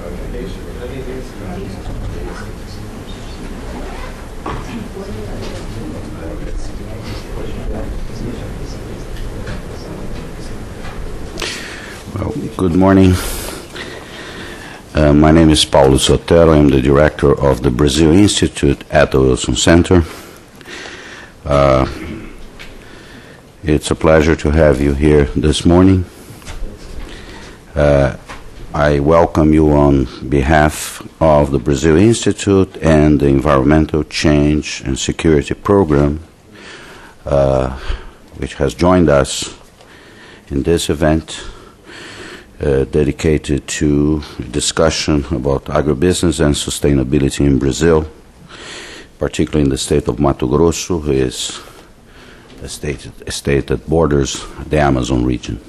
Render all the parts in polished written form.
Well, good morning. My name is Paulo Sotero. I'm the director of the Brazil Institute at the Wilson Center. It's a pleasure to have you here this morning. I welcome you on behalf of the Brazil Institute and the Environmental Change and Security Program, which has joined us in this event dedicated to discussion about agribusiness and sustainability in Brazil, particularly in the state of Mato Grosso, who is a state that borders the Amazon region.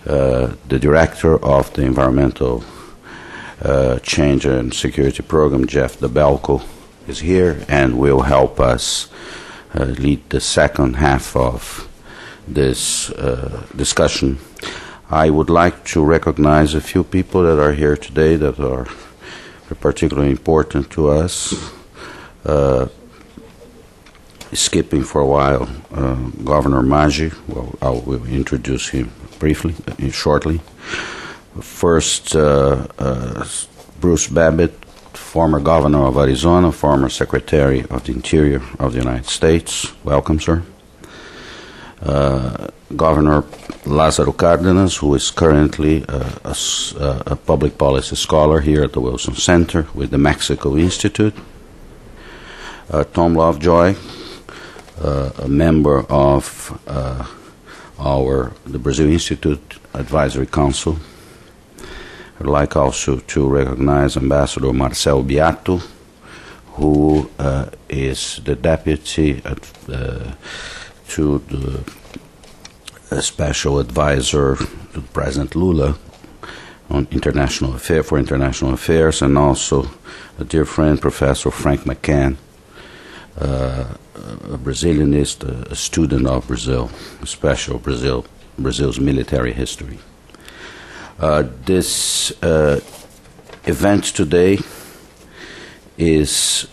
The director of the Environmental Change and Security Program, Jeff DeBelco, is here and will help us lead the second half of this discussion. I would like to recognize a few people that are here today that are particularly important to us. Skipping for a while, Governor Maggi. Well, I will introduce him briefly, shortly. First, Bruce Babbitt, former governor of Arizona, former Secretary of the Interior of the United States. Welcome, sir. Governor Lázaro Cárdenas, who is currently a public policy scholar here at the Wilson Center with the Mexico Institute. Tom Lovejoy, a member of the Brazil Institute Advisory Council. I'd like also to recognize Ambassador Marcel Beato, who is the deputy to the special advisor to President Lula on international affairs, and also a dear friend, Professor Frank McCann, a Brazilianist, a student of Brazil, Brazil's military history. This event today is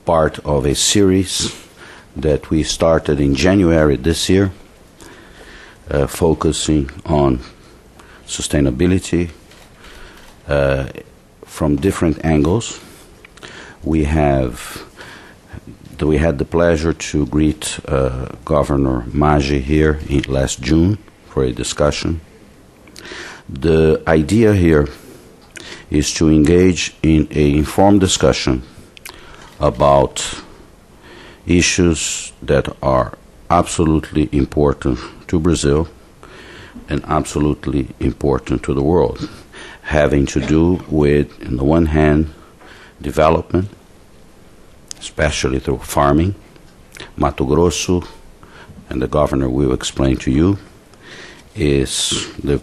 part of a series that we started in January this year, focusing on sustainability from different angles. We had the pleasure to greet Governor Maggi here last June for a discussion. The idea here is to engage in an informed discussion about issues that are absolutely important to Brazil and absolutely important to the world, having to do with, on the one hand, development, especially through farming. Mato Grosso, and the governor will explain to you, is the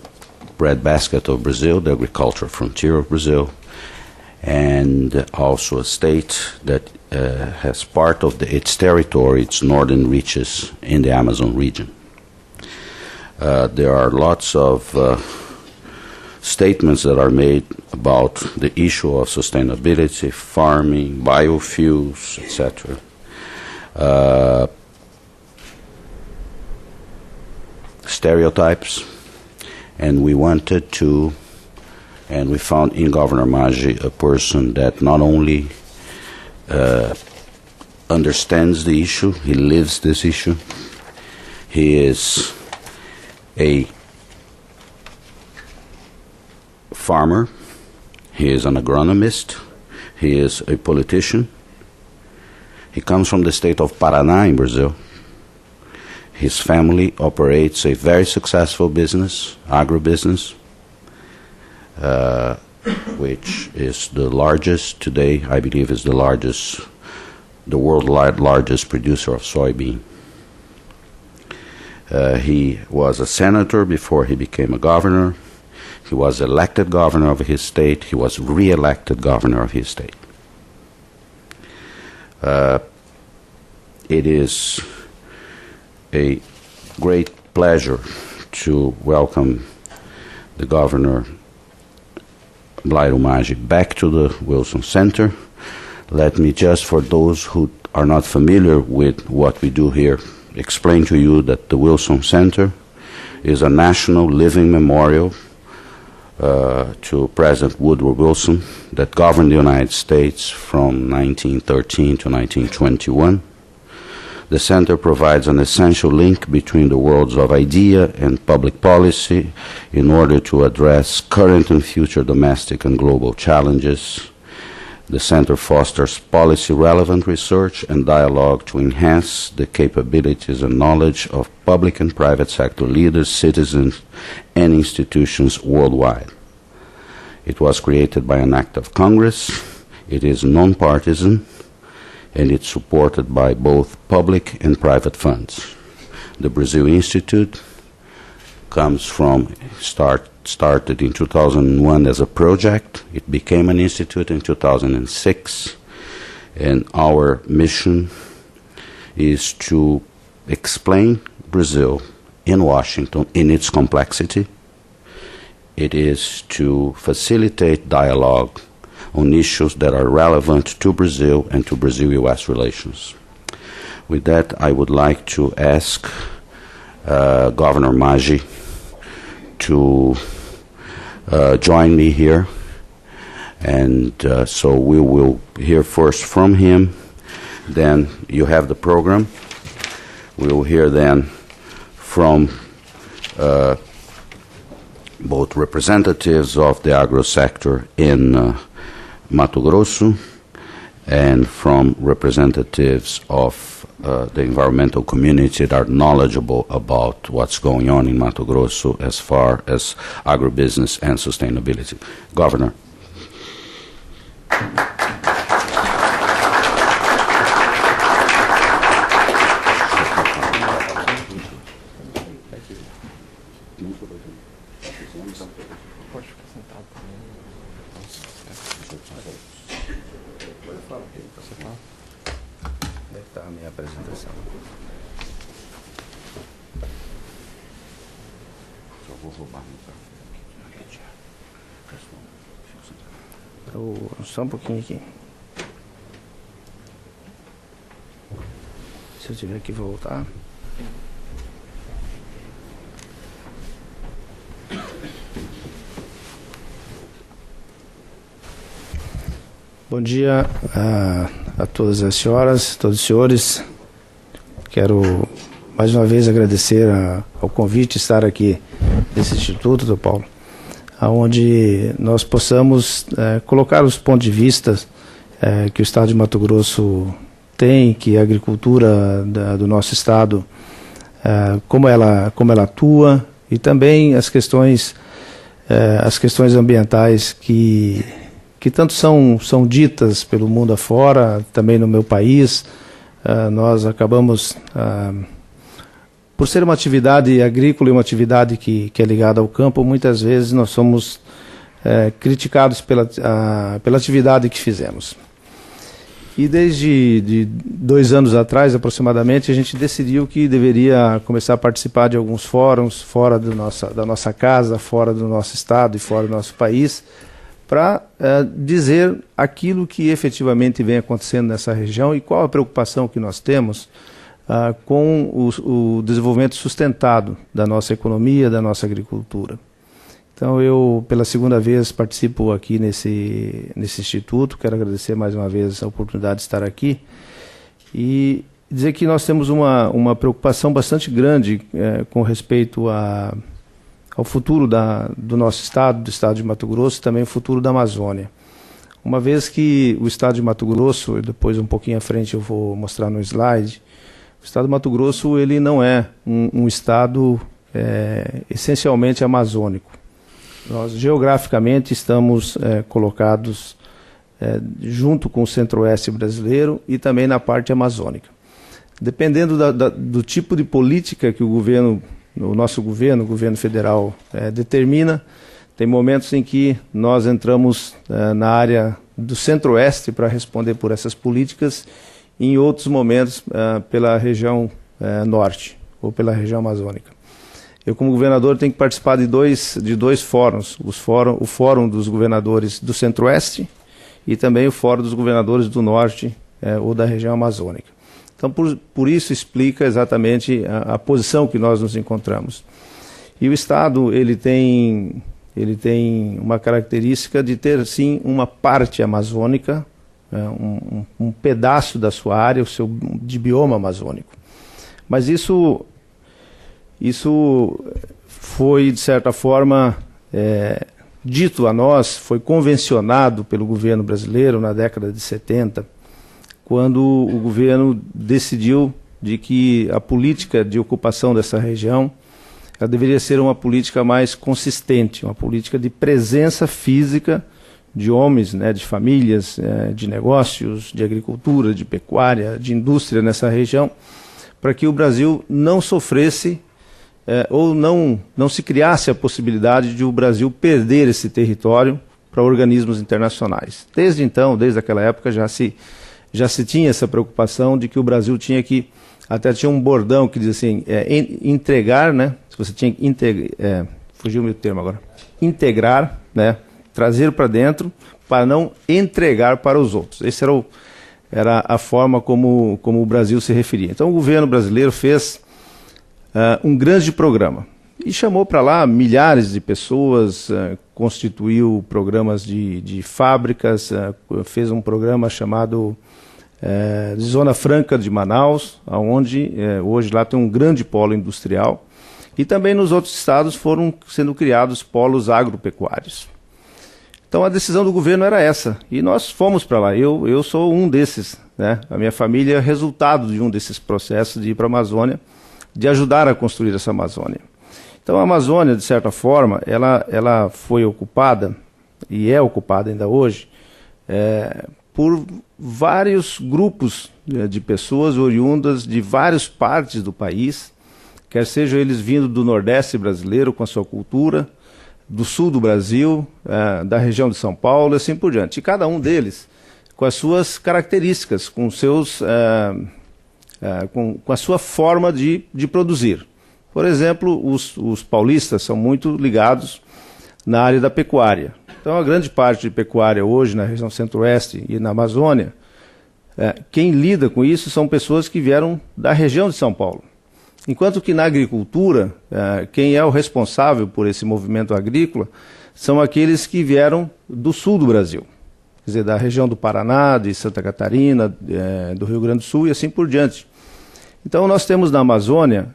breadbasket of Brazil, the agricultural frontier of Brazil, and also a state that has part of its territory, its northern reaches in the Amazon region. There are lots of statements that are made about the issue of sustainability, farming, biofuels, etc. Stereotypes, and we wanted to, and we found in Governor Maggi a person that not only understands the issue, he lives this issue. He is a farmer, he is an agronomist, he is a politician. He comes from the state of Paraná in Brazil. His family operates a very successful business, agribusiness, which is the largest today, I believe is the worldwide largest producer of soybean. He was a senator before he became a governor. He was elected governor of his state. He was re-elected governor of his state. It is a great pleasure to welcome the Governor Blairo Maggi back to the Wilson Center. Let me just, for those who are not familiar with what we do here, explain to you that the Wilson Center is a national living memorial to President Woodrow Wilson that governed the United States from 1913 to 1921. The center provides an essential link between the worlds of idea and public policy in order to address current and future domestic and global challenges. The center fosters policy-relevant research and dialogue to enhance the capabilities and knowledge of public and private sector leaders, citizens, and institutions worldwide. It was created by an act of Congress. It is nonpartisan, and it's supported by both public and private funds. The Brazil Institute comes from started in 2001 as a project. It became an institute in 2006, and our mission is to explain Brazil in Washington in its complexity. It is to facilitate dialogue on issues that are relevant to Brazil and to Brazil-U.S. relations. With that, I would like to ask Governor Maggi to join me here, and so we will hear first from him. Then you have the program. We will hear then from both representatives of the agro sector in Mato Grosso and from representatives of the environmental community that are knowledgeable about what's going on in Mato Grosso as far as agribusiness and sustainability. Governor. Só um pouquinho aqui. Se eu tiver que voltar. Bom dia a todas as senhoras, todos os senhores. Quero mais uma vez agradecer ao convite de estar aqui nesse Instituto, Dr. Paulo, onde nós possamos colocar os pontos de vista que o Estado de Mato Grosso tem, que a agricultura do nosso Estado, como ela atua, e também as questões ambientais que tanto são ditas pelo mundo afora, também no meu país. Nós acabamos, por ser uma atividade agrícola e uma atividade que é ligada ao campo, muitas vezes nós somos criticados pela atividade que fizemos. E desde 2 anos atrás, aproximadamente, a gente decidiu que deveria começar a participar de alguns fóruns fora da nossa casa, fora do nosso estado e fora do nosso país, para dizer aquilo que efetivamente vem acontecendo nessa região e qual a preocupação que nós temos com o desenvolvimento sustentado da nossa economia, da nossa agricultura. Então, eu, pela segunda vez, participo aqui nesse instituto. Quero agradecer mais uma vez a oportunidade de estar aqui e dizer que nós temos uma preocupação bastante grande com respeito ao futuro do nosso estado, do estado de Mato Grosso, e também o futuro da Amazônia. Uma vez que o estado de Mato Grosso, depois um pouquinho à frente eu vou mostrar no slide, o estado de Mato Grosso ele não é um estado essencialmente amazônico. Nós, geograficamente, estamos colocados junto com o centro-oeste brasileiro e também na parte amazônica. Dependendo do tipo de política que o nosso governo, o governo federal, determina, tem momentos em que nós entramos na área do centro-oeste para responder por essas políticas, e em outros momentos pela região norte ou pela região amazônica. eu como governador tenho que participar de dois fóruns, o Fórum dos Governadores do Centro-Oeste e também o Fórum dos Governadores do Norte ou da região amazônica. Então, por isso explica exatamente a posição que nós nos encontramos. E o Estado, ele tem uma característica de ter, sim, uma parte amazônica, um pedaço da sua área, de bioma amazônico. Mas isso foi, de certa forma, dito a nós, foi convencionado pelo governo brasileiro na década de 70, quando o governo decidiu de que a política de ocupação dessa região ela deveria ser uma política mais consistente, uma política de presença física de homens, né, de famílias, de negócios, de agricultura, de pecuária, de indústria nessa região, para que o Brasil não sofresse ou não se criasse a possibilidade de o Brasil perder esse território para organismos internacionais. Desde então, desde aquela época, já se tinha essa preocupação de que o Brasil tinha que, até tinha um bordão que diz assim, entregar, né? Se você tinha que fugiu o meu termo agora, integrar, né? Trazer para dentro para não entregar para os outros. Essa era a forma como o Brasil se referia. Então o governo brasileiro fez um grande programa e chamou para lá milhares de pessoas, constituiu programas de fábricas, fez um programa chamado de Zona Franca de Manaus, onde hoje lá tem um grande polo industrial, e também nos outros estados foram sendo criados polos agropecuários. Então a decisão do governo era essa, e nós fomos para lá. Eu sou um desses, né? A minha família é resultado de um desses processos de ir para a Amazônia, de ajudar a construir essa Amazônia. Então a Amazônia, de certa forma, ela foi ocupada, e é ocupada ainda hoje, por vários grupos de pessoas oriundas de várias partes do país, quer sejam eles vindo do Nordeste brasileiro com a sua cultura, do sul do Brasil, da região de São Paulo e assim por diante. E cada um deles com as suas características, com a sua forma de produzir. Por exemplo, os paulistas são muito ligados na área da pecuária. Então, a grande parte de pecuária hoje na região centro-oeste e na Amazônia, quem lida com isso são pessoas que vieram da região de São Paulo. Enquanto que na agricultura, quem é o responsável por esse movimento agrícola são aqueles que vieram do sul do Brasil, quer dizer, da região do Paraná, de Santa Catarina, do Rio Grande do Sul e assim por diante. Então nós temos na Amazônia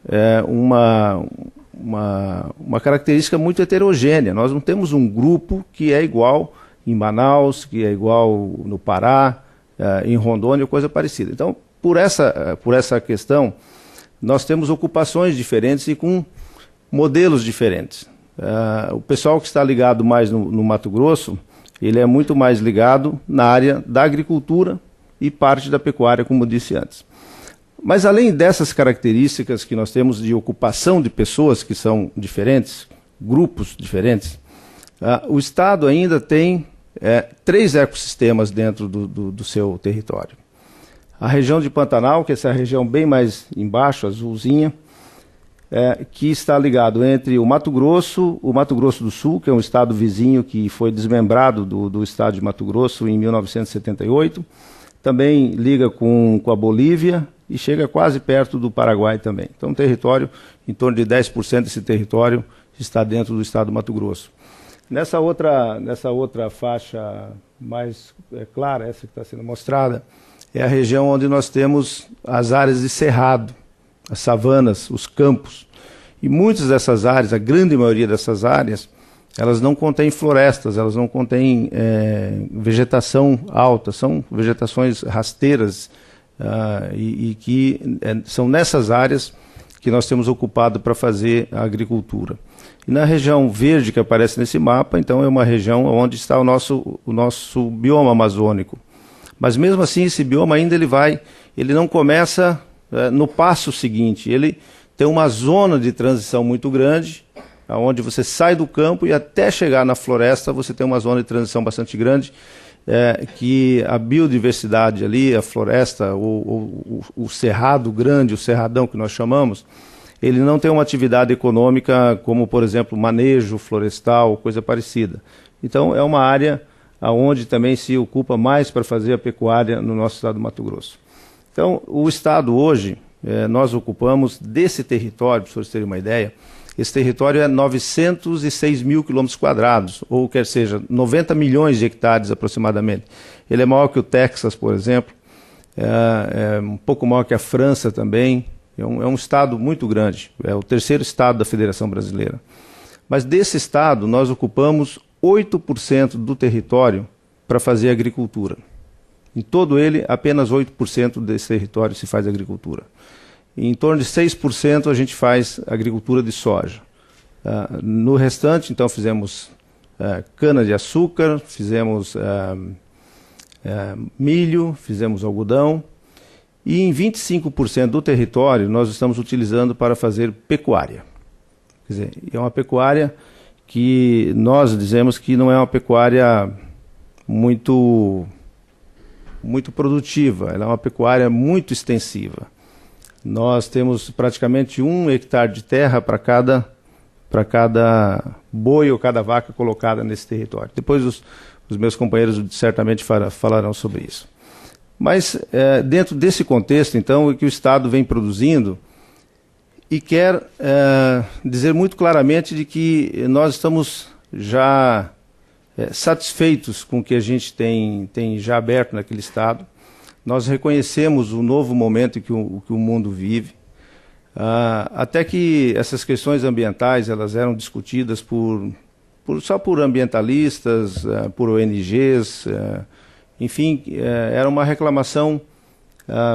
uma característica muito heterogênea. Nós não temos um grupo que é igual em Manaus, que é igual no Pará, em Rondônia, coisa parecida. Então, por essa questão, nós temos ocupações diferentes e com modelos diferentes. O pessoal que está ligado mais no Mato Grosso, ele é muito mais ligado na área da agricultura e parte da pecuária, como eu disse antes. Mas além dessas características que nós temos de ocupação de pessoas que são diferentes, grupos diferentes, o Estado ainda tem 3 ecossistemas dentro do seu território. A região de Pantanal, que é essa região bem mais embaixo, azulzinha, que está ligado entre o Mato Grosso do Sul, que é um estado vizinho que foi desmembrado do estado de Mato Grosso em 1978, também liga com a Bolívia e chega quase perto do Paraguai também. Então, um território, em torno de 10% desse território está dentro do estado do Mato Grosso. Nessa outra faixa mais clara, essa que está sendo mostrada, é a região onde nós temos as áreas de cerrado, as savanas, os campos. E muitas dessas áreas, a grande maioria dessas áreas, elas não contêm florestas, elas não contêm vegetação alta, são vegetações rasteiras e que são nessas áreas que nós temos ocupado para fazer a agricultura. E na região verde que aparece nesse mapa, então é uma região onde está o nosso bioma amazônico. Mas mesmo assim esse bioma ainda ele não começa no passo seguinte, ele tem uma zona de transição muito grande, onde você sai do campo e até chegar na floresta você tem uma zona de transição bastante grande, que a biodiversidade ali, a floresta, o cerrado grande, o cerradão que nós chamamos, ele não tem uma atividade econômica como, por exemplo, manejo florestal, coisa parecida. Então, é uma área onde também se ocupa mais para fazer a pecuária no nosso estado do Mato Grosso. Então, o estado hoje, nós ocupamos desse território, para vocês terem uma ideia, esse território é 906 mil quilômetros quadrados, ou quer seja, 90 milhões de hectares aproximadamente. Ele é maior que o Texas, por exemplo, é um pouco maior que a França também. É um estado muito grande, é o terceiro estado da Federação Brasileira. Mas desse estado, nós ocupamos 8% do território para fazer agricultura. Em todo ele, apenas 8% desse território se faz agricultura. E em torno de 6% a gente faz agricultura de soja. No restante, então, fizemos cana-de-açúcar, fizemos milho, fizemos algodão. E em 25% do território nós estamos utilizando para fazer pecuária. Quer dizer, é uma pecuária que nós dizemos que não é uma pecuária muito produtiva, ela é uma pecuária muito extensiva. Nós temos praticamente 1 hectare de terra para cada boi ou cada vaca colocada nesse território. Depois os meus companheiros certamente falarão sobre isso. Mas dentro desse contexto, então, é que o Estado vem produzindo e quer dizer muito claramente de que nós estamos já satisfeitos com o que a gente tem já aberto naquele Estado. Nós reconhecemos o novo momento em que o mundo vive. Até que essas questões ambientais elas eram discutidas só por ambientalistas, por ONGs, enfim, era uma reclamação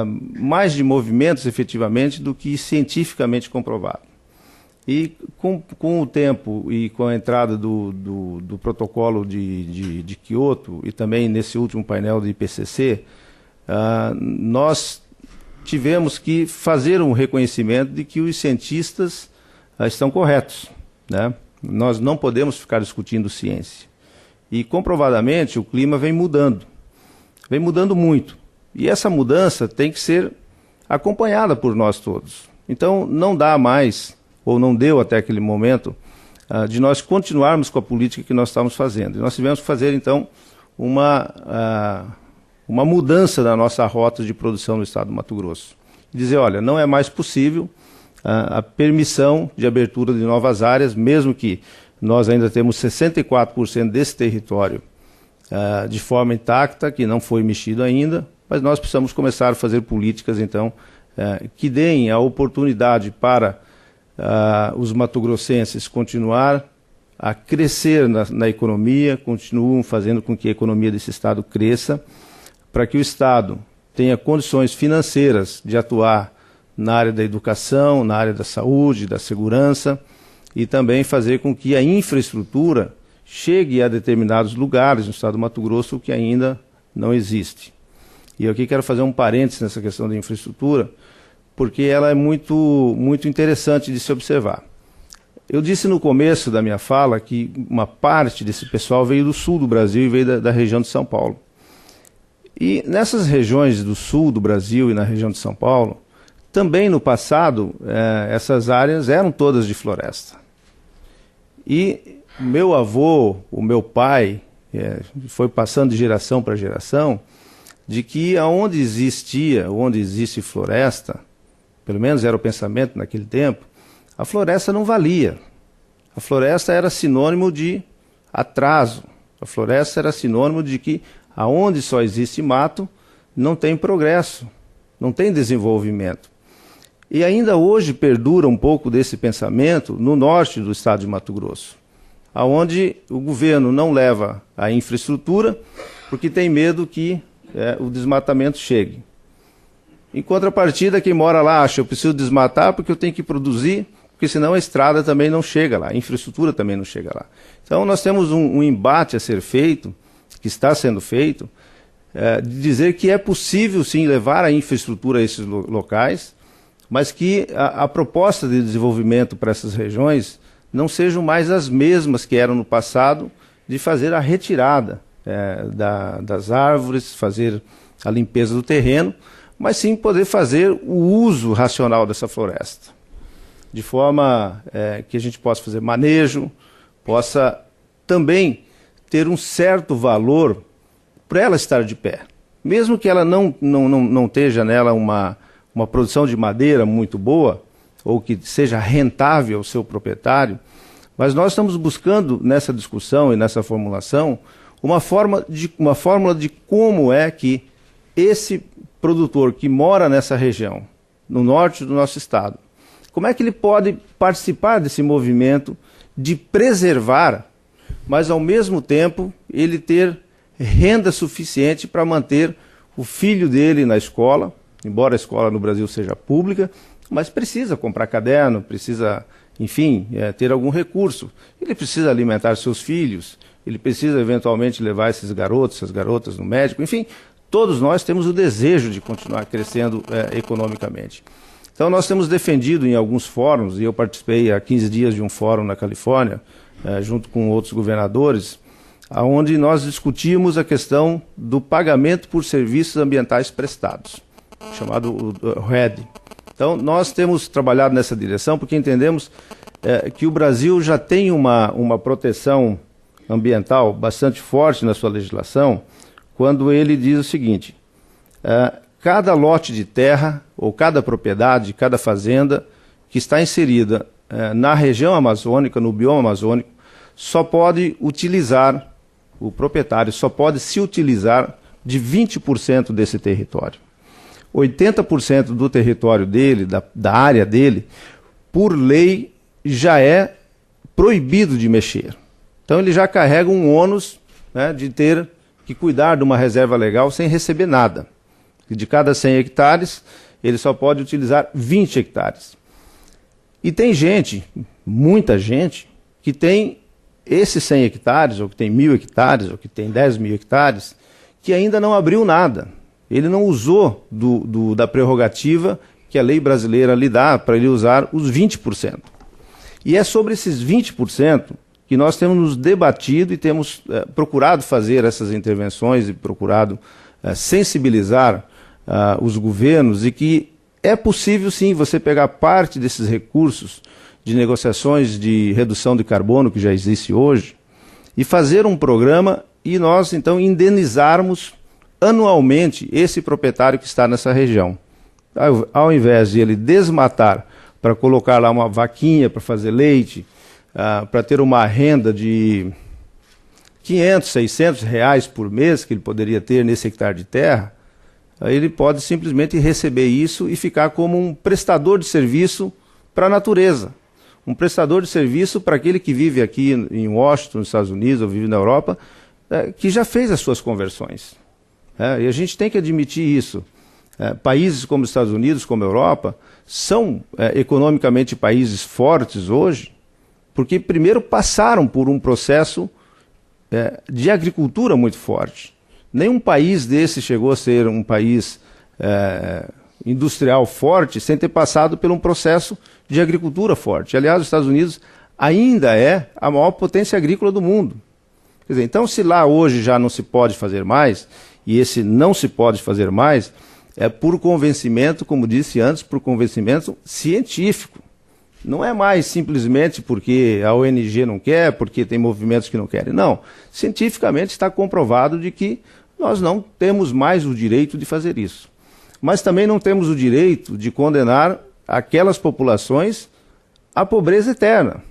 mais de movimentos, efetivamente, do que cientificamente comprovado. E com o tempo e com a entrada do protocolo de Kyoto e também nesse último painel do IPCC, nós tivemos que fazer um reconhecimento de que os cientistas estão corretos, né? Nós não podemos ficar discutindo ciência. E comprovadamente o clima vem mudando muito. E essa mudança tem que ser acompanhada por nós todos. Então não dá mais, ou não deu até aquele momento, de nós continuarmos com a política que nós estávamos fazendo. E nós tivemos que fazer então uma mudança da nossa rota de produção no estado do Mato Grosso. Dizer, olha, não é mais possível a permissão de abertura de novas áreas, mesmo que nós ainda temos 64% desse território de forma intacta, que não foi mexido ainda, mas nós precisamos começar a fazer políticas, então, que deem a oportunidade para os matogrossenses continuar a crescer na economia, continuam fazendo com que a economia desse estado cresça, para que o estado tenha condições financeiras de atuar na área da educação, na área da saúde, da segurança, e também fazer com que a infraestrutura chegue a determinados lugares no estado do Mato Grosso que ainda não existe. E eu aqui quero fazer um parênteses nessa questão da infraestrutura, porque ela é muito interessante de se observar. Eu disse no começo da minha fala que uma parte desse pessoal veio do sul do Brasil e veio da região de São Paulo. E nessas regiões do sul do Brasil e na região de São Paulo, também no passado, essas áreas eram todas de floresta. E meu avô, o meu pai, foi passando de geração para geração, de que onde existe floresta, pelo menos era o pensamento naquele tempo, a floresta não valia. A floresta era sinônimo de atraso. A floresta era sinônimo de que aonde só existe mato, não tem progresso, não tem desenvolvimento. E ainda hoje perdura um pouco desse pensamento no norte do estado de Mato Grosso, aonde o governo não leva a infraestrutura porque tem medo que o desmatamento chegue. Em contrapartida, quem mora lá acha, eu preciso desmatar porque eu tenho que produzir, porque senão a estrada também não chega lá, a infraestrutura também não chega lá. Então nós temos um embate a ser feito, que está sendo feito, de dizer que é possível sim levar a infraestrutura a esses locais, mas que a proposta de desenvolvimento para essas regiões não sejam mais as mesmas que eram no passado, de fazer a retirada das árvores, fazer a limpeza do terreno, mas sim poder fazer o uso racional dessa floresta. de forma que a gente possa fazer manejo, possa também ter um certo valor para ela estar de pé. Mesmo que ela não esteja nela uma produção de madeira muito boa, ou que seja rentável ao seu proprietário, mas nós estamos buscando nessa discussão e nessa formulação uma fórmula de como é que esse produtor que mora nessa região, no norte do nosso estado, como é que ele pode participar desse movimento de preservar, mas ao mesmo tempo ele ter renda suficiente para manter o filho dele na escola, embora a escola no Brasil seja pública, mas precisa comprar caderno, precisa, enfim, ter algum recurso. Ele precisa alimentar seus filhos, ele precisa eventualmente levar esses garotos, essas garotas no médico, enfim, todos nós temos o desejo de continuar crescendo economicamente. Então nós temos defendido em alguns fóruns, e eu participei há 15 dias de um fórum na Califórnia, junto com outros governadores, onde nós discutimos a questão do pagamento por serviços ambientais prestados, chamado RED. Então nós temos trabalhado nessa direção porque entendemos que o Brasil já tem uma proteção ambiental bastante forte na sua legislação, quando ele diz o seguinte: cada lote de terra, ou cada propriedade, cada fazenda que está inserida na região amazônica, no bioma amazônico, só pode utilizar, o proprietário só pode se utilizar de 20% desse território. 80% do território dele, da área dele, por lei, já é proibido de mexer. Então ele já carrega um ônus, né, de ter que cuidar de uma reserva legal sem receber nada. De cada 100 hectares, ele só pode utilizar 20 hectares. E tem gente, muita gente, que tem esses 100 hectares, ou que tem 1.000 hectares, ou que tem 10.000 hectares, que ainda não abriu nada. Ele não usou da prerrogativa que a lei brasileira lhe dá para ele usar os 20%. E é sobre esses 20% que nós temos nos debatido e temos procurado fazer essas intervenções e procurado sensibilizar os governos, e que é possível sim você pegar parte desses recursos de negociações de redução de carbono que já existe hoje e fazer um programa e nós então indenizarmos anualmente esse proprietário que está nessa região. Ao invés de ele desmatar para colocar lá uma vaquinha para fazer leite, para ter uma renda de 500, 600 reais por mês que ele poderia ter nesse hectare de terra, aí ele pode simplesmente receber isso e ficar como um prestador de serviço para a natureza. Um prestador de serviço para aquele que vive aqui em Washington, nos Estados Unidos, ou vive na Europa, que já fez as suas conversões. E a gente tem que admitir isso. Países como os Estados Unidos, como a Europa, são economicamente países fortes hoje, porque primeiro passaram por um processo de agricultura muito forte. Nenhum país desse chegou a ser um país industrial forte sem ter passado por um processo de agricultura forte. Aliás, os Estados Unidos ainda é a maior potência agrícola do mundo. Quer dizer, então, se lá hoje já não se pode fazer mais, e esse não se pode fazer mais, é por convencimento, como disse antes, por convencimento científico. Não é mais simplesmente porque a ONG não quer, porque tem movimentos que não querem. Não. Cientificamente está comprovado de que nós não temos mais o direito de fazer isso. Mas também não temos o direito de condenar aquelas populações à pobreza eterna.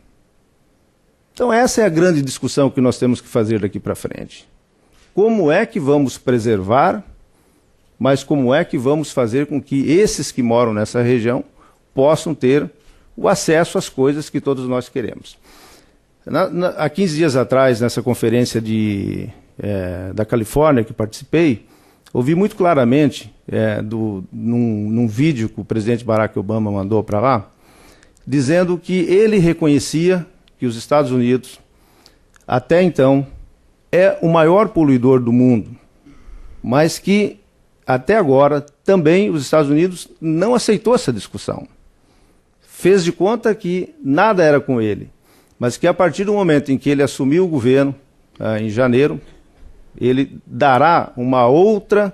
Então essa é a grande discussão que nós temos que fazer daqui para frente. Como é que vamos preservar, mas como é que vamos fazer com que esses que moram nessa região possam ter o acesso às coisas que todos nós queremos. Há 15 dias atrás, nessa conferência da Califórnia que participei, ouvi muito claramente, num vídeo que o presidente Barack Obama mandou para lá, dizendo que ele reconhecia que os Estados Unidos, até então, é o maior poluidor do mundo, mas que, até agora, também os Estados Unidos não aceitou essa discussão. Fez de conta que nada era com ele, mas que a partir do momento em que ele assumiu o governo, em janeiro, ele dará uma outra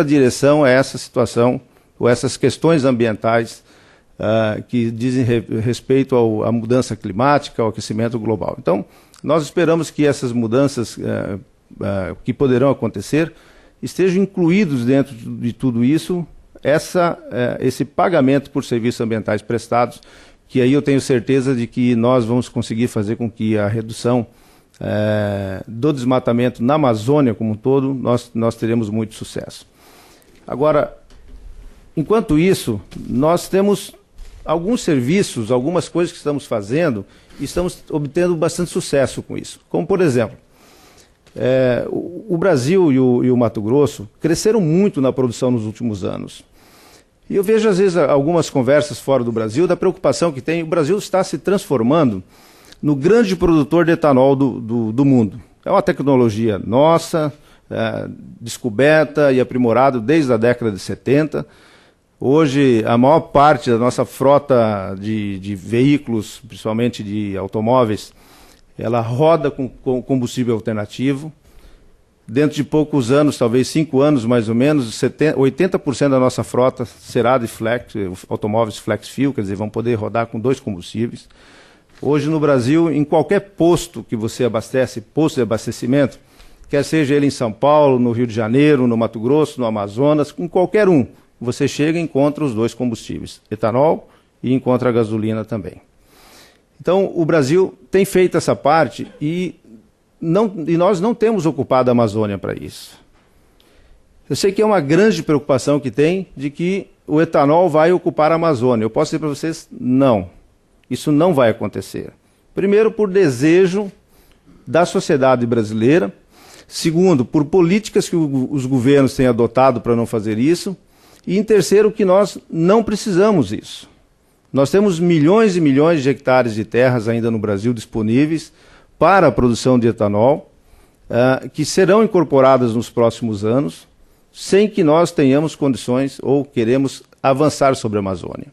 direção a essa situação, ou essas questões ambientais que dizem respeito à mudança climática, ao aquecimento global. Então, nós esperamos que essas mudanças que poderão acontecer estejam incluídos dentro de tudo isso, esse pagamento por serviços ambientais prestados, que aí eu tenho certeza de que nós vamos conseguir fazer com que a redução do desmatamento na Amazônia como um todo, nós teremos muito sucesso. Agora, enquanto isso, nós temos alguns serviços, algumas coisas que estamos fazendo e estamos obtendo bastante sucesso com isso. Como, por exemplo, o Brasil e o Mato Grosso cresceram muito na produção nos últimos anos. E eu vejo, às vezes, algumas conversas fora do Brasil da preocupação que tem. O Brasil está se transformando no grande produtor de etanol do mundo. É uma tecnologia nossa, descoberta e aprimorada desde a década de 70. Hoje, a maior parte da nossa frota de veículos, principalmente de automóveis, ela roda com combustível alternativo. Dentro de poucos anos, talvez 5 anos mais ou menos, 80% da nossa frota será de automóveis flex fuel, quer dizer, vão poder rodar com 2 combustíveis. Hoje no Brasil, em qualquer posto que você abastece, posto de abastecimento, quer seja ele em São Paulo, no Rio de Janeiro, no Mato Grosso, no Amazonas, em qualquer um, você chega e encontra os 2 combustíveis, etanol e encontra a gasolina também. Então, o Brasil tem feito essa parte e nós não temos ocupado a Amazônia para isso. Eu sei que é uma grande preocupação que tem de que o etanol vai ocupar a Amazônia. Eu posso dizer para vocês, não. Isso não vai acontecer. Primeiro, por desejo da sociedade brasileira. Segundo, por políticas que os governos têm adotado para não fazer isso. E em terceiro, que nós não precisamos disso. Nós temos milhões e milhões de hectares de terras ainda no Brasil disponíveis para a produção de etanol, que serão incorporadas nos próximos anos, sem que nós tenhamos condições ou queremos avançar sobre a Amazônia.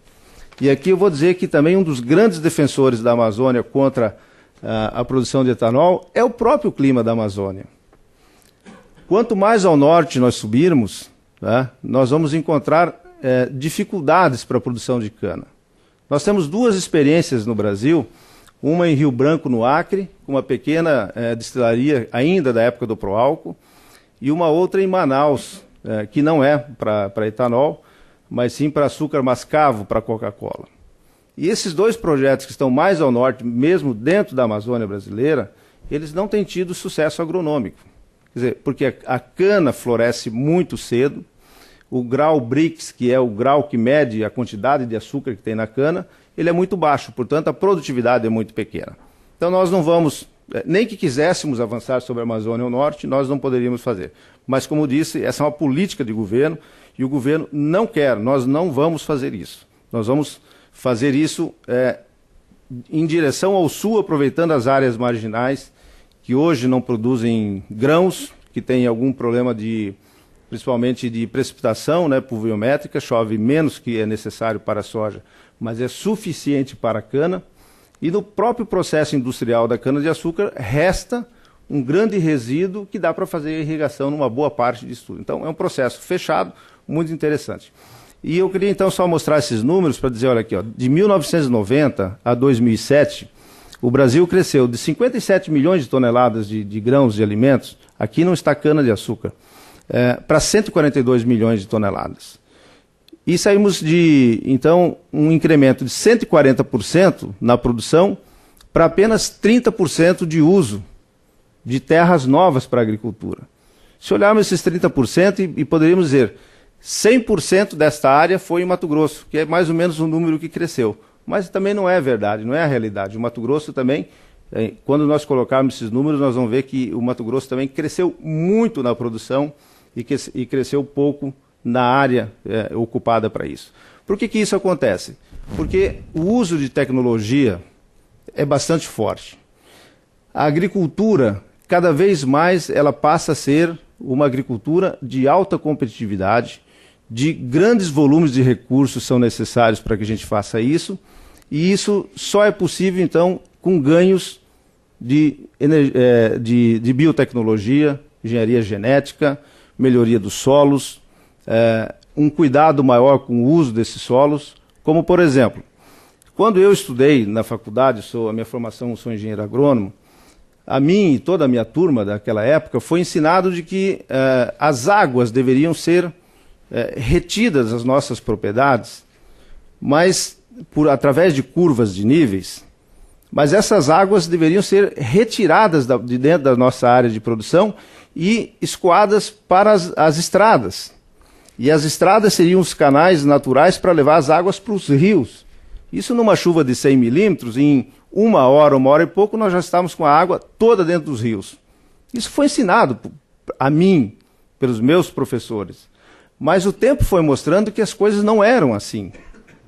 E aqui eu vou dizer que também um dos grandes defensores da Amazônia contra a produção de etanol é o próprio clima da Amazônia. Quanto mais ao norte nós subirmos, nós vamos encontrar dificuldades para a produção de cana. Nós temos 2 experiências no Brasil, uma em Rio Branco, no Acre, com uma pequena destilaria ainda da época do Proálcool, e uma outra em Manaus, que não é para etanol, mas sim para açúcar mascavo, para Coca-Cola. E esses 2 projetos que estão mais ao norte, mesmo dentro da Amazônia brasileira, eles não têm tido sucesso agronômico. Quer dizer, porque a cana floresce muito cedo, o grau BRICS, que é o grau que mede a quantidade de açúcar que tem na cana, ele é muito baixo, portanto a produtividade é muito pequena. Então nós não vamos, nem que quiséssemos avançar sobre a Amazônia ao norte, nós não poderíamos fazer. Mas como disse, essa é uma política de governo e o governo não quer, nós não vamos fazer isso. Nós vamos fazer isso em direção ao sul, aproveitando as áreas marginais que hoje não produzem grãos, que têm algum problema principalmente de precipitação, pluviométrica, chove menos que é necessário para a soja, mas é suficiente para a cana. E no próprio processo industrial da cana-de-açúcar resta um grande resíduo que dá para fazer irrigação numa boa parte disso tudo. Então é um processo fechado, muito interessante. E eu queria então só mostrar esses números para dizer, olha aqui, de 1990 a 2007, o Brasil cresceu de 57 milhões de toneladas de grãos de alimentos, aqui não está cana-de-açúcar, para 142 milhões de toneladas. E saímos de, então, um incremento de 140% na produção para apenas 30% de uso de terras novas para a agricultura. Se olharmos esses 30% e poderíamos dizer 100% desta área foi em Mato Grosso, que é mais ou menos o número que cresceu. Mas também não é verdade, não é a realidade. O Mato Grosso também, quando nós colocarmos esses números, nós vamos ver que o Mato Grosso também cresceu muito na produção e cresceu pouco na área ocupada para isso. Por que isso acontece? Porque o uso de tecnologia é bastante forte. A agricultura, cada vez mais, ela passa a ser uma agricultura de alta competitividade, de grandes volumes de recursos são necessários para que a gente faça isso, e isso só é possível, então, com ganhos de biotecnologia, engenharia genética, melhoria dos solos, um cuidado maior com o uso desses solos, Como, por exemplo, quando eu estudei na faculdade, a minha formação, sou engenheiro agrônomo, a mim e toda a minha turma daquela época foi ensinado de que as águas deveriam ser retidas das nossas propriedades, mas através de curvas de níveis, mas essas águas deveriam ser retiradas de dentro da nossa área de produção e escoadas para as estradas. E as estradas seriam os canais naturais para levar as águas para os rios. Isso numa chuva de 100 milímetros, em uma hora e pouco, nós já estávamos com a água toda dentro dos rios. Isso foi ensinado a mim, pelos meus professores. Mas o tempo foi mostrando que as coisas não eram assim.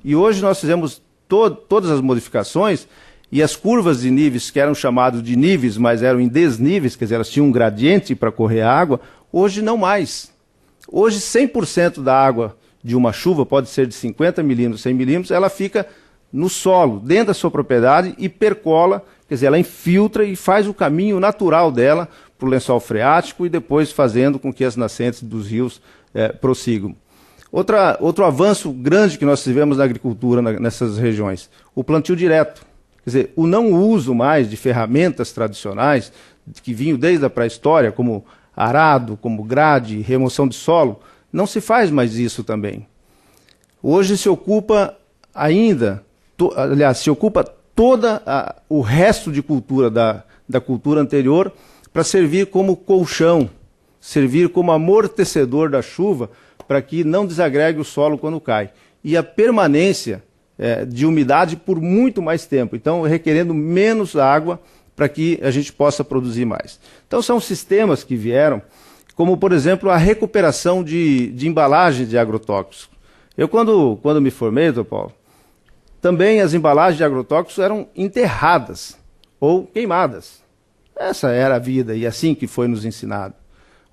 E hoje nós fizemos todas as modificações, e as curvas de níveis, que eram chamadas de níveis, mas eram em desníveis, quer dizer, elas tinham um gradiente para correr a água, hoje não mais. Hoje 100% da água de uma chuva, pode ser de 50 milímetros, 100 milímetros, ela fica no solo, dentro da sua propriedade, e percola, quer dizer, ela infiltra e faz o caminho natural dela para o lençol freático e depois fazendo com que as nascentes dos rios prossigam. Outro avanço grande que nós tivemos na agricultura nessas regiões, o plantio direto. Quer dizer, o não uso mais de ferramentas tradicionais, que vinham desde a pré-história, como arado, como grade, remoção de solo, não se faz mais isso também. Hoje se ocupa ainda, se ocupa todo o resto de cultura da cultura anterior para servir como colchão, servir como amortecedor da chuva, para que não desagregue o solo quando cai. E a permanência de umidade por muito mais tempo, então requerendo menos água para que a gente possa produzir mais. Então são sistemas que vieram, como por exemplo a recuperação de embalagem de agrotóxicos. Eu quando me formei, Dr. Paulo, também as embalagens de agrotóxicos eram enterradas ou queimadas. Essa era a vida e assim que foi nos ensinado.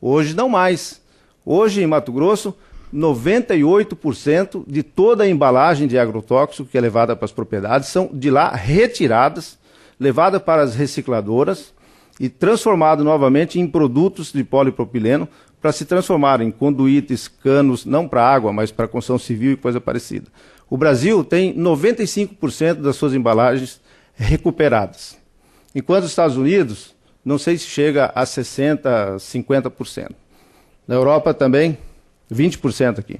Hoje não mais. Hoje em Mato Grosso, 98% de toda a embalagem de agrotóxico que é levada para as propriedades são de lá retiradas, levadas para as recicladoras e transformadas novamente em produtos de polipropileno para se transformar em conduítes, canos, não para água, mas para construção civil e coisa parecida. O Brasil tem 95% das suas embalagens recuperadas, enquanto os Estados Unidos, não sei se chega a 60%, 50%. Na Europa também, 20% aqui.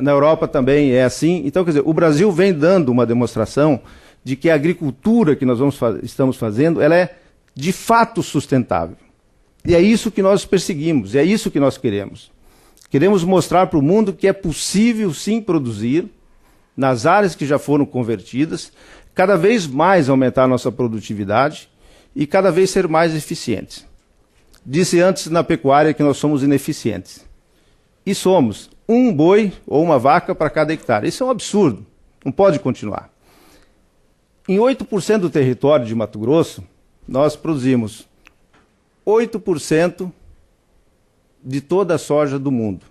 Na Europa também é assim. Então, quer dizer, o Brasil vem dando uma demonstração de que a agricultura que nós estamos fazendo, ela é de fato sustentável. E é isso que nós perseguimos, é isso que nós queremos. Queremos mostrar para o mundo que é possível sim produzir nas áreas que já foram convertidas, cada vez mais aumentar a nossa produtividade e cada vez ser mais eficientes. Disse antes na pecuária que nós somos ineficientes. E somos um boi ou uma vaca para cada hectare. Isso é um absurdo, não pode continuar. Em 8% do território de Mato Grosso, nós produzimos 8% de toda a soja do mundo.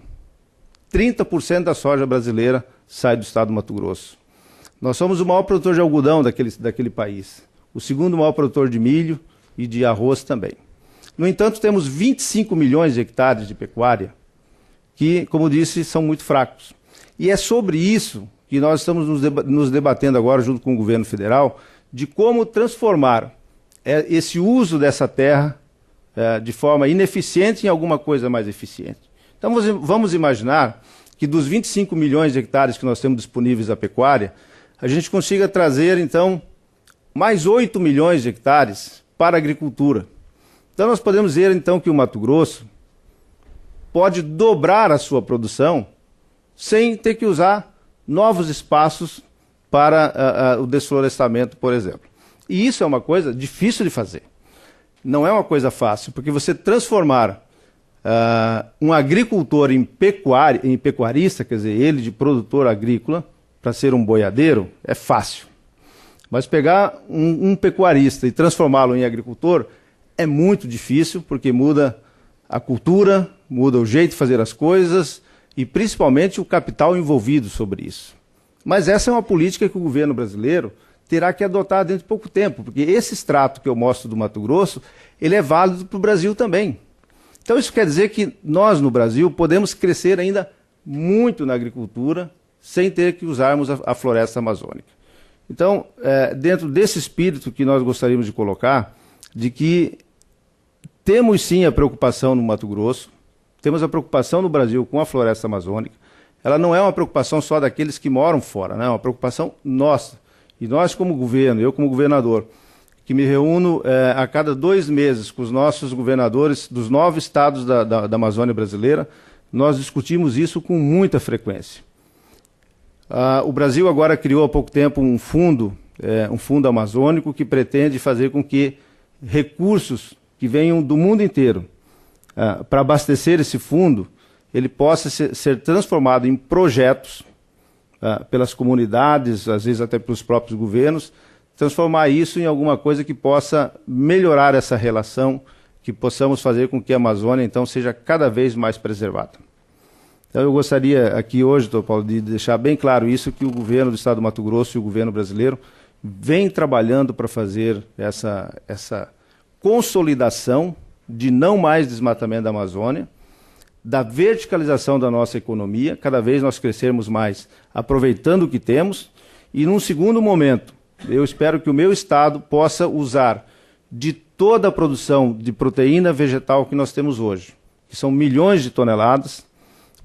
30% da soja brasileira sai do estado do Mato Grosso. Nós somos o maior produtor de algodão daquele país, o segundo maior produtor de milho e de arroz também. No entanto, temos 25 milhões de hectares de pecuária que, como disse, são muito fracos. E é sobre isso que nós estamos nos debatendo agora, junto com o governo federal, de como transformar esse uso dessa terra de forma ineficiente em alguma coisa mais eficiente. Então, vamos imaginar que dos 25 milhões de hectares que nós temos disponíveis à pecuária, a gente consiga trazer, então, mais 8 milhões de hectares para a agricultura. Então, nós podemos dizer, então, que o Mato Grosso pode dobrar a sua produção sem ter que usar novos espaços para o desflorestamento, por exemplo. E isso é uma coisa difícil de fazer. Não é uma coisa fácil, porque você transformar um agricultor em pecuarista, quer dizer, ele de produtor agrícola, para ser um boiadeiro, é fácil. Mas pegar um pecuarista e transformá-lo em agricultor é muito difícil, porque muda a cultura, muda o jeito de fazer as coisas e principalmente o capital envolvido sobre isso. Mas essa é uma política que o governo brasileiro terá que adotar dentro de pouco tempo, porque esse extrato que eu mostro do Mato Grosso, ele é válido para o Brasil também. Então isso quer dizer que nós no Brasil podemos crescer ainda muito na agricultura sem ter que usarmos a floresta amazônica. Então, dentro desse espírito que nós gostaríamos de colocar, de que temos sim a preocupação no Mato Grosso, temos a preocupação no Brasil com a floresta amazônica. Ela não é uma preocupação só daqueles que moram fora, né? É uma preocupação nossa. E nós, como governo, eu como governador, que me reúno a cada 2 meses com os nossos governadores dos 9 estados da Amazônia brasileira, nós discutimos isso com muita frequência. O Brasil agora criou há pouco tempo um fundo amazônico que pretende fazer com que recursos que venham do mundo inteiro para abastecer esse fundo, ele possa ser transformado em projetos pelas comunidades, às vezes até pelos próprios governos, transformar isso em alguma coisa que possa melhorar essa relação, que possamos fazer com que a Amazônia, então, seja cada vez mais preservada. Então, eu gostaria aqui hoje, Dr. Paulo, de deixar bem claro isso, que o governo do Estado do Mato Grosso e o governo brasileiro vem trabalhando para fazer essa consolidação de não mais desmatamento da Amazônia, da verticalização da nossa economia, cada vez nós crescermos mais aproveitando o que temos, e num segundo momento, eu espero que o meu estado possa usar de toda a produção de proteína vegetal que nós temos hoje, que são milhões de toneladas,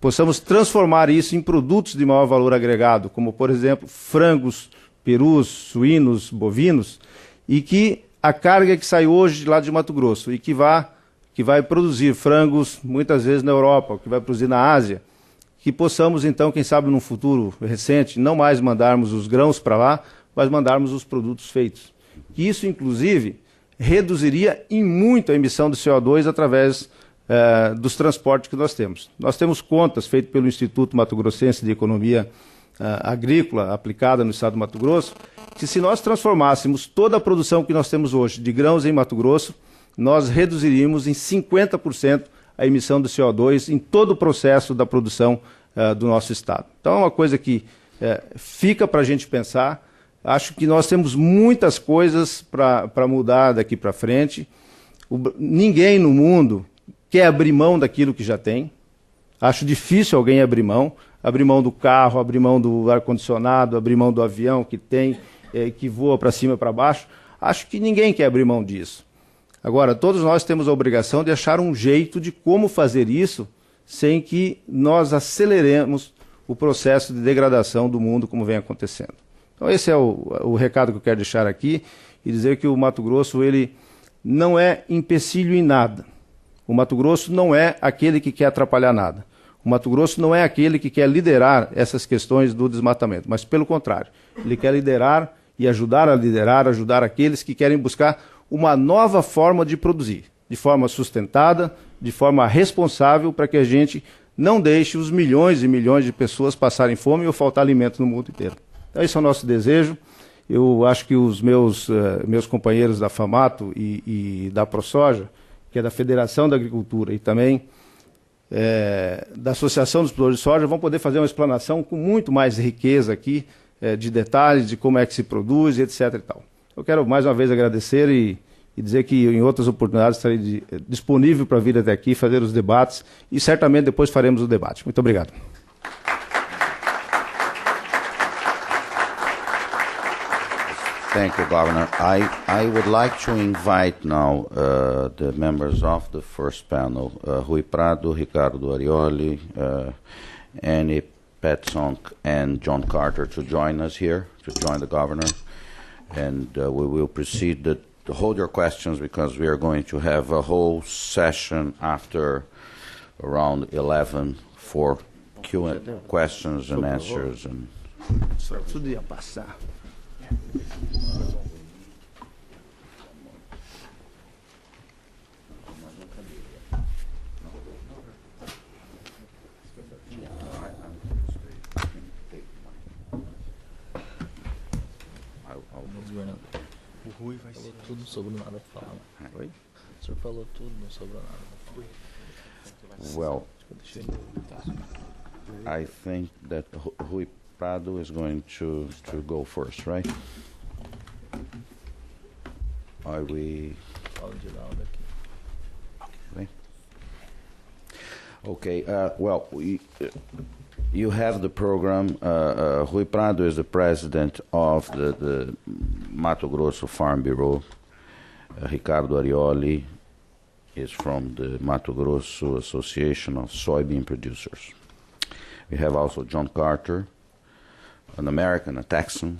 possamos transformar isso em produtos de maior valor agregado, como, por exemplo, frangos, perus, suínos, bovinos, e que a carga que sai hoje de lá de Mato Grosso e que vai produzir frangos muitas vezes na Europa, que vai produzir na Ásia, que possamos então, quem sabe num futuro recente, não mais mandarmos os grãos para lá, mas mandarmos os produtos feitos. Isso, inclusive, reduziria em muito a emissão de CO2 através dos transportes que nós temos. Nós temos contas feitas pelo Instituto Mato Grossense de Economia Agrícola, aplicada no estado do Mato Grosso, que se nós transformássemos toda a produção que nós temos hoje de grãos em Mato Grosso, nós reduziríamos em 50% a emissão de CO2 em todo o processo da produção do nosso estado. Então é uma coisa que fica para a gente pensar. Acho que nós temos muitas coisas para mudar daqui para frente. Ninguém no mundo quer abrir mão daquilo que já tem. Acho difícil alguém abrir mão do carro, abrir mão do ar-condicionado, abrir mão do avião que tem, que voa para cima e para baixo. Acho que ninguém quer abrir mão disso. Agora, todos nós temos a obrigação de achar um jeito de como fazer isso sem que nós aceleremos o processo de degradação do mundo como vem acontecendo. Então esse é o recado que eu quero deixar aqui e dizer que o Mato Grosso ele não é empecilho em nada. O Mato Grosso não é aquele que quer atrapalhar nada. O Mato Grosso não é aquele que quer liderar essas questões do desmatamento, mas pelo contrário, ele quer liderar e ajudar a liderar, ajudar aqueles que querem buscar uma nova forma de produzir, de forma sustentada, de forma responsável, para que a gente não deixe os milhões e milhões de pessoas passarem fome ou faltar alimento no mundo inteiro. Então esse é o nosso desejo. Eu acho que os meus companheiros da FAMATO e da ProSoja, que é da Federação da Agricultura e também da Associação dos Produtores de Soja, vão poder fazer uma explanação com muito mais riqueza aqui, de detalhes de como é que se produz, etc. e tal. Eu quero mais uma vez agradecer e dizer que em outras oportunidades estarei disponível para vir até aqui, fazer os debates e certamente depois faremos o debate. Muito obrigado. Thank you, Governor. I would like to invite now the members of the first panel, Rui Prado, Ricardo Arioli, Annie Petsonk, and John Carter to join us here, to join the Governor. And we will proceed to hold your questions because we are going to have a whole session after around 11 for questions and answers. And tudo ia passar. O Rui vai falou tudo, não sobrou nada para falar. Oi? O senhor falou tudo, não sobrou nada para falar. Well, I think that Rui Prado is going to go first, right? Are we... Fala de lá daqui. Okay. Okay, well, you have the program. Rui Prado is the president of the Mato Grosso Farm Bureau. Ricardo Arioli is from the Mato Grosso Association of Soybean Producers. We have also John Carter, an American, a Texan,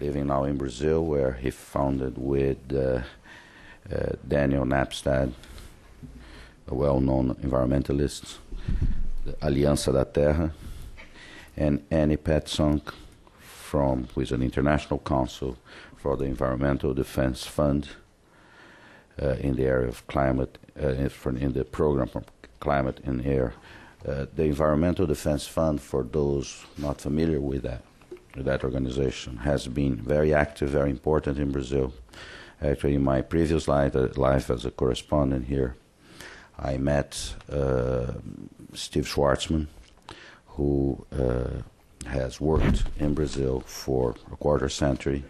living now in Brazil, where he founded with Daniel Napstad, a well-known environmentalist, the Aliança da Terra, and Annie Petsonk, who is an international counsel for the Environmental Defense Fund in the area of climate, in the program for climate and air. The Environmental Defense Fund, for those not familiar with that organization, has been very active, very important in Brazil. Actually, in my previous life as a correspondent here, I met Steve Schwartzman, who has worked in Brazil for a quarter century.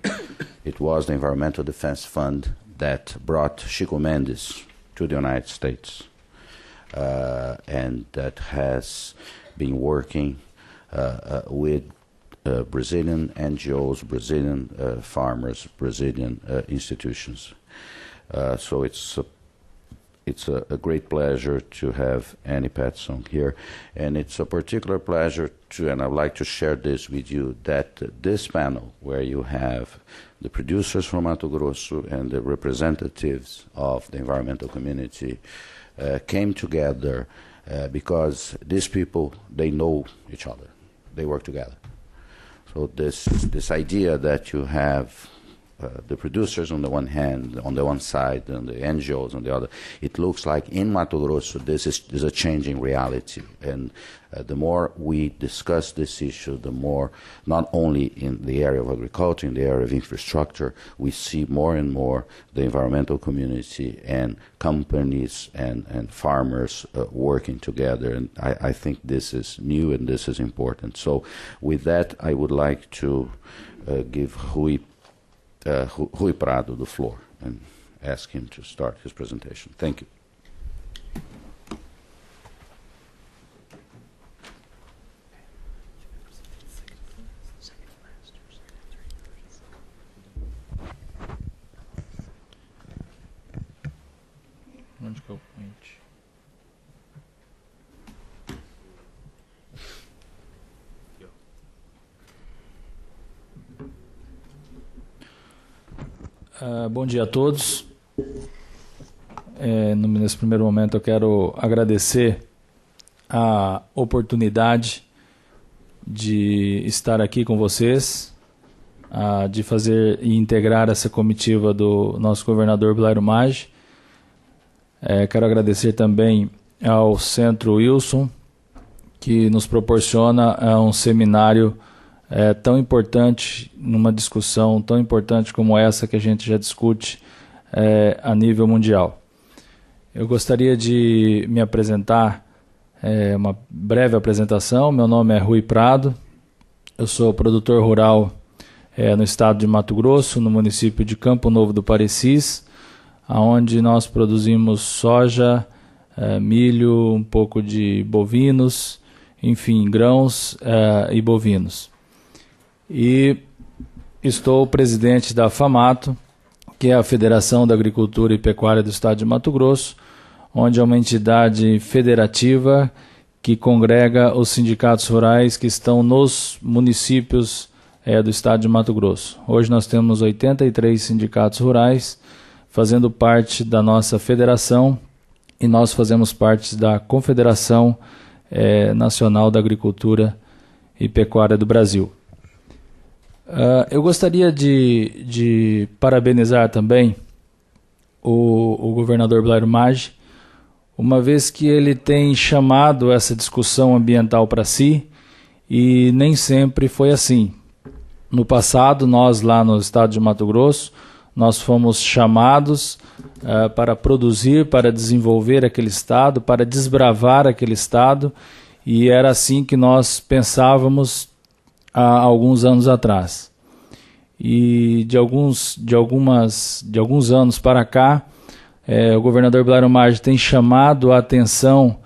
It was the Environmental Defense Fund that brought Chico Mendes to the United States, and that has been working with Brazilian NGOs, Brazilian farmers, Brazilian institutions. So it's a great pleasure to have Annie Petsonk here, and it's a particular pleasure and I'd like to share this with you, that this panel, where you have the producers from Mato Grosso and the representatives of the environmental community, came together because these people, they know each other, they work together. So this idea that you have the producers on the one hand, on the one side, and the NGOs on the other, it looks like in Mato Grosso this is a changing reality. And the more we discuss this issue, the more, not only in the area of agriculture, in the area of infrastructure, we see more and more the environmental community and companies and farmers working together. And I think this is new and this is important. So with that, I would like to give Rui Prado the floor and ask him to start his presentation. Thank you. Onde que eu ponte? Bom dia a todos. Nesse primeiro momento eu quero agradecer a oportunidade de estar aqui com vocês, de fazer e integrar essa comitiva do nosso governador Blairo Maggi. Quero agradecer também ao Centro Wilson, que nos proporciona um seminário tão importante, numa discussão tão importante como essa que a gente já discute a nível mundial. Eu gostaria de me apresentar, uma breve apresentação. Meu nome é Rui Prado, eu sou produtor rural no estado de Mato Grosso, no município de Campo Novo do Parecis, onde nós produzimos soja, milho, um pouco de bovinos, enfim, grãos e bovinos. E estou presidente da FAMATO, que é a Federação da Agricultura e Pecuária do Estado de Mato Grosso, onde é uma entidade federativa que congrega os sindicatos rurais que estão nos municípios do Estado de Mato Grosso. Hoje nós temos 83 sindicatos rurais fazendo parte da nossa federação, e nós fazemos parte da Confederação Nacional da Agricultura e Pecuária do Brasil. Eu gostaria de parabenizar também o governador Blairo Maggi, uma vez que ele tem chamado essa discussão ambiental para si, e nem sempre foi assim. No passado, nós lá no estado de Mato Grosso, nós fomos chamados para produzir, para desenvolver aquele estado, para desbravar aquele estado, e era assim que nós pensávamos há alguns anos atrás. E de alguns anos para cá, o governador Blairo Maggi tem chamado a atenção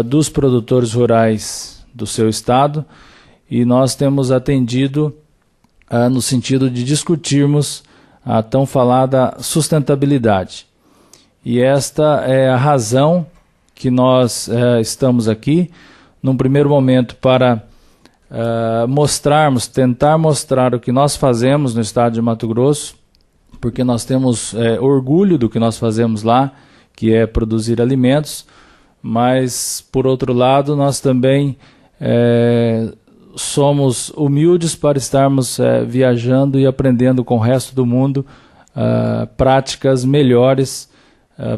dos produtores rurais do seu estado, e nós temos atendido no sentido de discutirmos a tão falada sustentabilidade. E esta é a razão que nós estamos aqui, num primeiro momento, para tentar mostrar o que nós fazemos no estado de Mato Grosso, porque nós temos orgulho do que nós fazemos lá, que é produzir alimentos, mas, por outro lado, nós também somos humildes para estarmos viajando e aprendendo com o resto do mundo práticas melhores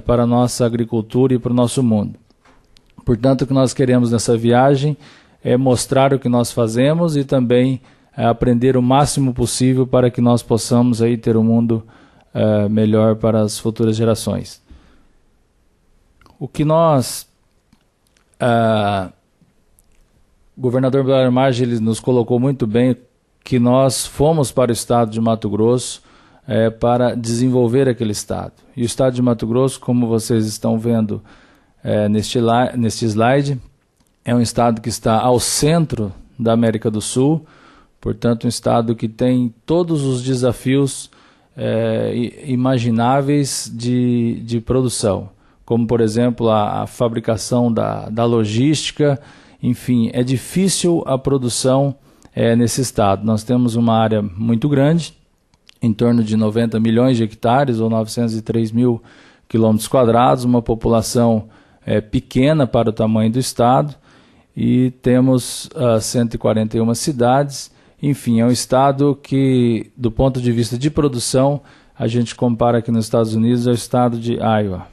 para a nossa agricultura e para o nosso mundo. Portanto, o que nós queremos nessa viagem é mostrar o que nós fazemos e também aprender o máximo possível para que nós possamos aí ter um mundo melhor para as futuras gerações. O que nós... o governador Blairo Maggi, ele nos colocou muito bem que nós fomos para o estado de Mato Grosso para desenvolver aquele estado. E o estado de Mato Grosso, como vocês estão vendo neste slide, é um estado que está ao centro da América do Sul, portanto um estado que tem todos os desafios imagináveis de produção, como por exemplo a fabricação da logística, enfim, é difícil a produção nesse estado. Nós temos uma área muito grande, em torno de 90 milhões de hectares, ou 903 mil quilômetros quadrados, uma população pequena para o tamanho do estado, e temos 141 cidades. Enfim, é um estado que, do ponto de vista de produção, a gente compara aqui nos Estados Unidos ao estado de Iowa.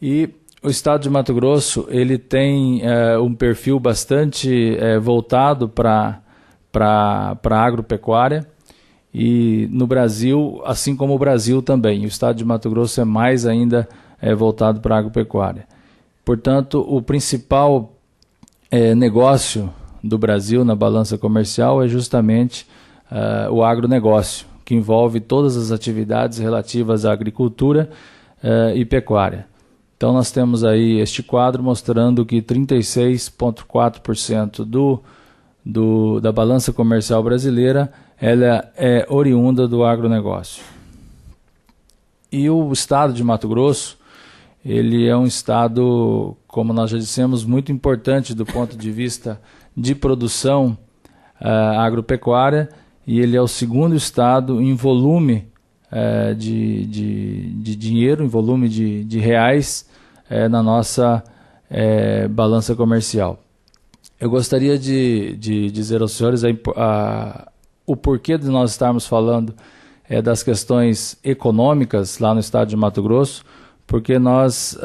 E o estado de Mato Grosso, ele tem um perfil bastante voltado para a agropecuária, e no Brasil, assim como o Brasil também, o estado de Mato Grosso é mais ainda voltado para a agropecuária. Portanto, o principal negócio do Brasil na balança comercial é justamente o agronegócio, que envolve todas as atividades relativas à agricultura e pecuária. Então nós temos aí este quadro mostrando que 36,4% da balança comercial brasileira ela é oriunda do agronegócio. E o estado de Mato Grosso, ele é um estado, como nós já dissemos, muito importante do ponto de vista de produção agropecuária, e ele é o segundo estado em volume de dinheiro, em volume de reais na nossa balança comercial. Eu gostaria de dizer aos senhores o porquê de nós estarmos falando das questões econômicas lá no estado de Mato Grosso, porque nós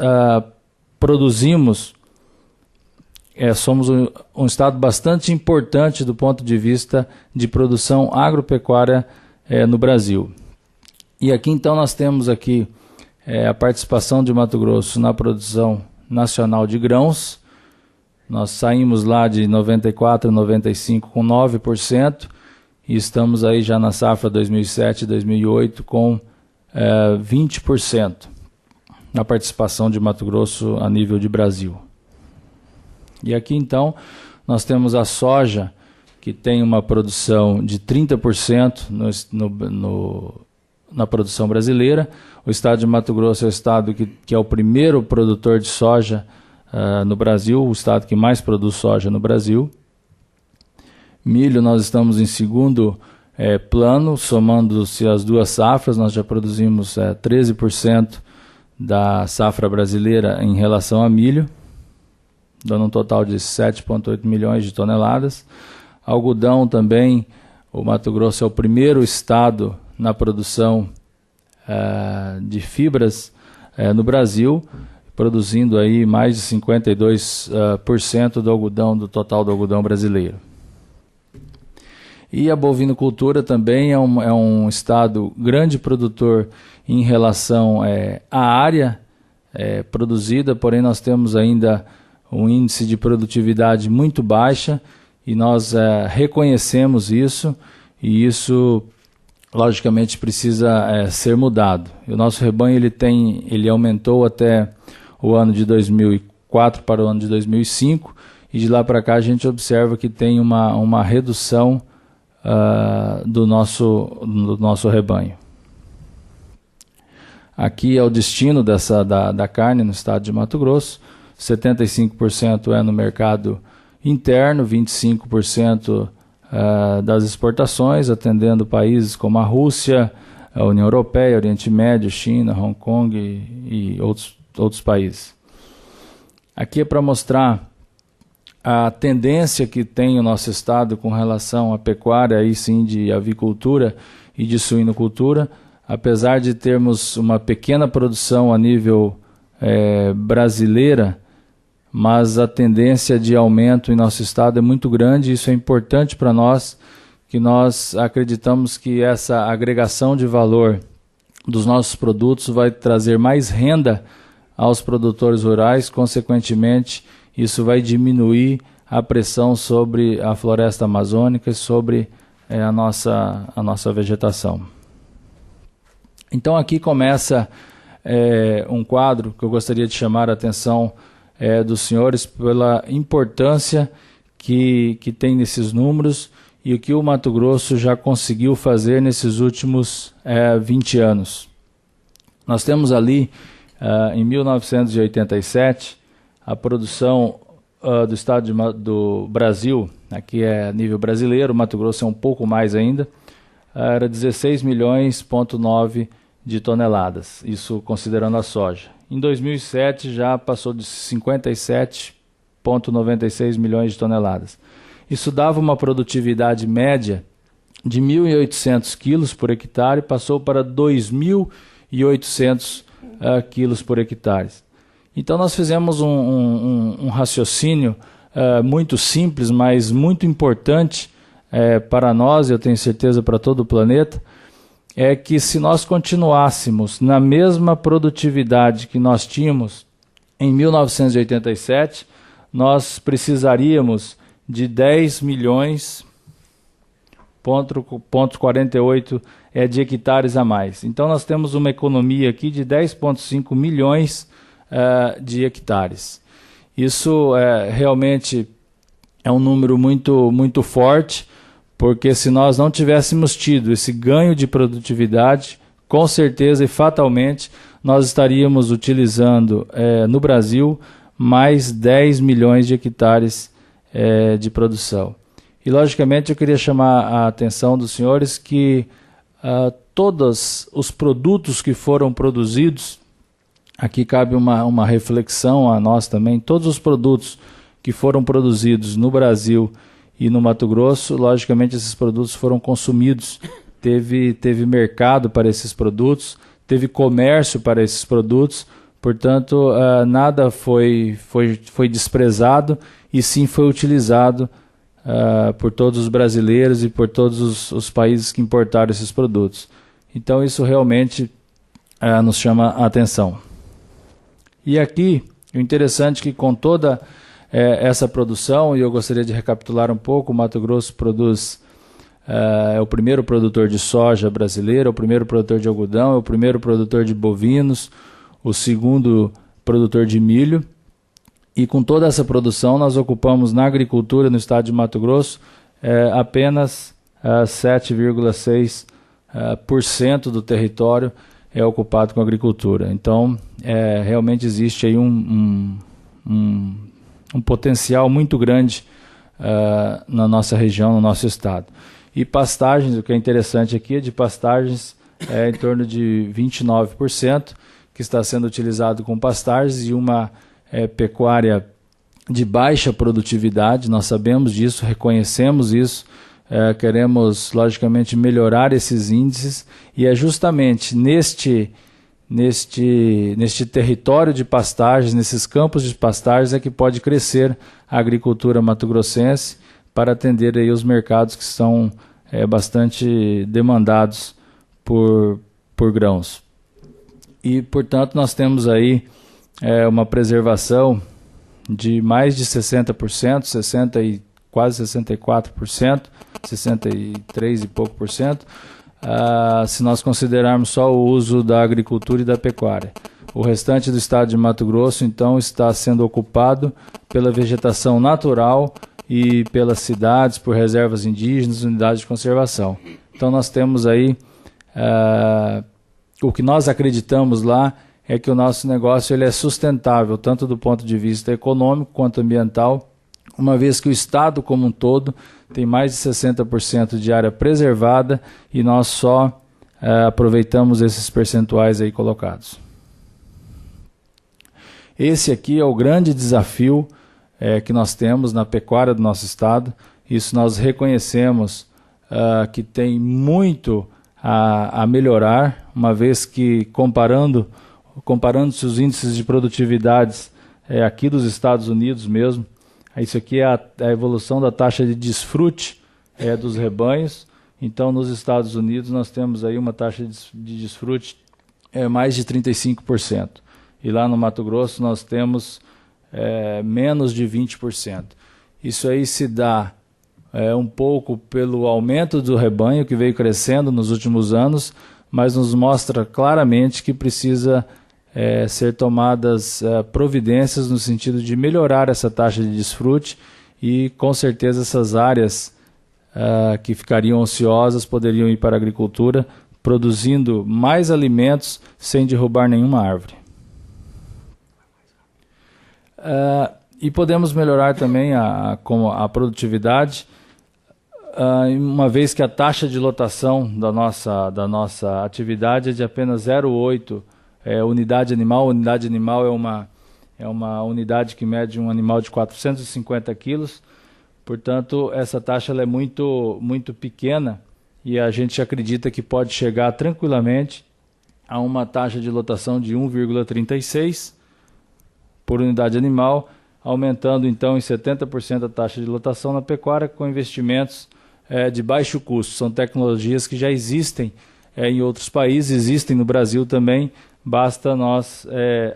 produzimos, somos um estado bastante importante do ponto de vista de produção agropecuária no Brasil. E aqui então nós temos aqui a participação de Mato Grosso na produção nacional de grãos. Nós saímos lá de 94 a 95 com 9%, e estamos aí já na safra 2007-2008 com 20% na participação de Mato Grosso a nível de Brasil. E aqui então nós temos a soja, que tem uma produção de 30% na produção brasileira. O estado de Mato Grosso é o estado que é o primeiro produtor de soja no Brasil, o estado que mais produz soja no Brasil. Milho nós estamos em segundo plano, somando-se as duas safras, nós já produzimos 13% da safra brasileira em relação a milho, dando um total de 7,8 milhões de toneladas. Algodão também, o Mato Grosso é o primeiro estado na produção de fibras no Brasil, produzindo aí mais de 52% do algodão, do total do algodão brasileiro. E a bovinocultura também é um estado grande produtor em relação à área produzida, porém nós temos ainda um índice de produtividade muito baixa, e nós reconhecemos isso, e isso logicamente precisa ser mudado. E o nosso rebanho ele aumentou até o ano de 2004 para o ano de 2005, e de lá para cá a gente observa que tem uma redução do nosso rebanho. Aqui é o destino da carne no estado de Mato Grosso. 75% é no mercado interno, 25% das exportações, atendendo países como a Rússia, a União Europeia, Oriente Médio, China, Hong Kong e outros países. Aqui é para mostrar a tendência que tem o nosso estado com relação à pecuária, aí sim de avicultura e de suinocultura. Apesar de termos uma pequena produção a nível brasileira, mas a tendência de aumento em nosso estado é muito grande. Isso é importante para nós, que nós acreditamos que essa agregação de valor dos nossos produtos vai trazer mais renda aos produtores rurais. Consequentemente, isso vai diminuir a pressão sobre a floresta amazônica e sobre a nossa vegetação. Então aqui começa um quadro que eu gostaria de chamar a atenção dos senhores pela importância que tem nesses números e o que o Mato Grosso já conseguiu fazer nesses últimos 20 anos. Nós temos ali, em 1987, a produção do estado do Brasil, aqui é nível brasileiro, o Mato Grosso é um pouco mais ainda, era 16,9 de toneladas, isso considerando a soja. Em 2007 já passou de 57,96 milhões de toneladas. Isso dava uma produtividade média de 1.800 quilos por hectare, passou para 2.800 quilos por hectare. Então nós fizemos um raciocínio muito simples, mas muito importante para nós, eu tenho certeza para todo o planeta, é que se nós continuássemos na mesma produtividade que nós tínhamos em 1987, nós precisaríamos de 10,48 de hectares a mais. Então nós temos uma economia aqui de 10,5 milhões de hectares. Isso realmente é um número muito, muito forte, porque se nós não tivéssemos tido esse ganho de produtividade, com certeza e fatalmente nós estaríamos utilizando no Brasil mais 10 milhões de hectares de produção. E logicamente eu queria chamar a atenção dos senhores que todos os produtos que foram produzidos, aqui cabe uma reflexão a nós também, todos os produtos que foram produzidos no Brasil e no Mato Grosso, logicamente esses produtos foram consumidos, teve mercado para esses produtos, teve comércio para esses produtos, portanto nada foi desprezado e sim foi utilizado por todos os brasileiros e por todos os países que importaram esses produtos. Então isso realmente nos chama a atenção. E aqui, o interessante é que com toda essa produção, e eu gostaria de recapitular um pouco, o Mato Grosso produz, é o primeiro produtor de soja brasileiro, é o primeiro produtor de algodão, é o primeiro produtor de bovinos, o segundo produtor de milho, e com toda essa produção nós ocupamos na agricultura no estado de Mato Grosso apenas 7,6% do território é ocupado com agricultura. Então realmente existe aí um potencial muito grande na nossa região, no nosso estado. E pastagens, o que é interessante aqui é de pastagens em torno de 29% que está sendo utilizado com pastagens e uma pecuária de baixa produtividade. Nós sabemos disso, reconhecemos isso, queremos logicamente melhorar esses índices e é justamente neste território de pastagens, nesses campos de pastagens é que pode crescer a agricultura mato-grossense para atender aí os mercados que são bastante demandados por grãos. E, portanto, nós temos aí uma preservação de mais de 60%, 60 e quase 64%, 63 e pouco por cento, se nós considerarmos só o uso da agricultura e da pecuária. O restante do estado de Mato Grosso, então, está sendo ocupado pela vegetação natural e pelas cidades, por reservas indígenas, unidades de conservação. Então, nós temos aí, o que nós acreditamos lá é que o nosso negócio ele é sustentável, tanto do ponto de vista econômico quanto ambiental, uma vez que o estado como um todo tem mais de 60% de área preservada e nós só aproveitamos esses percentuais aí colocados. Esse aqui é o grande desafio que nós temos na pecuária do nosso estado. Isso nós reconhecemos que tem muito a melhorar, uma vez que comparando-se os índices de produtividades aqui dos Estados Unidos mesmo, isso aqui é a evolução da taxa de desfrute dos rebanhos. Então, nos Estados Unidos, nós temos aí uma taxa de desfrute mais de 35%. E lá no Mato Grosso, nós temos menos de 20%. Isso aí se dá um pouco pelo aumento do rebanho, que veio crescendo nos últimos anos, mas nos mostra claramente que precisa ser tomadas providências no sentido de melhorar essa taxa de desfrute e, com certeza, essas áreas que ficariam ociosas poderiam ir para a agricultura, produzindo mais alimentos sem derrubar nenhuma árvore. E podemos melhorar também a produtividade, uma vez que a taxa de lotação da nossa atividade é de apenas 0,8 unidade animal. Unidade animal é uma unidade que mede um animal de 450 quilos. Portanto, essa taxa ela é muito, muito pequena e a gente acredita que pode chegar tranquilamente a uma taxa de lotação de 1,36 por unidade animal, aumentando então em 70% a taxa de lotação na pecuária com investimentos de baixo custo. São tecnologias que já existem em outros países, existem no Brasil também, basta nós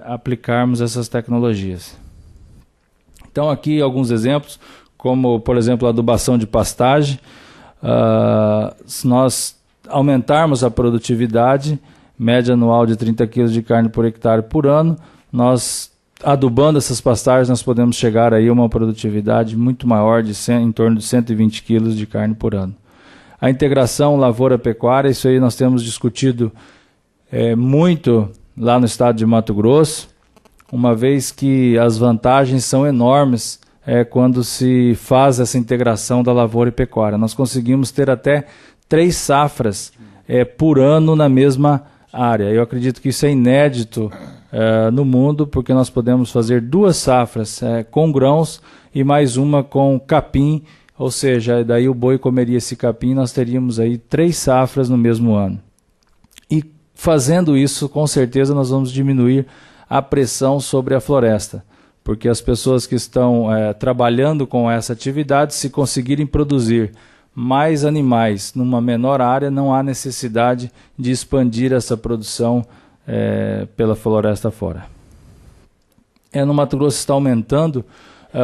aplicarmos essas tecnologias. Então aqui alguns exemplos, como por exemplo a adubação de pastagem. Se nós aumentarmos a produtividade, média anual de 30 kg de carne por hectare por ano, nós adubando essas pastagens nós podemos chegar aí a uma produtividade muito maior, em torno de 120 kg de carne por ano. A integração lavoura-pecuária, isso aí nós temos discutido muito lá no estado de Mato Grosso, uma vez que as vantagens são enormes quando se faz essa integração da lavoura e pecuária. Nós conseguimos ter até 3 safras por ano na mesma área. Eu acredito que isso é inédito no mundo, porque nós podemos fazer 2 safras com grãos e mais uma com capim, ou seja, daí o boi comeria esse capim, nós teríamos aí 3 safras no mesmo ano. E fazendo isso, com certeza nós vamos diminuir a pressão sobre a floresta, porque as pessoas que estão trabalhando com essa atividade, se conseguirem produzir mais animais numa menor área, não há necessidade de expandir essa produção pela floresta fora. No Mato Grosso está aumentando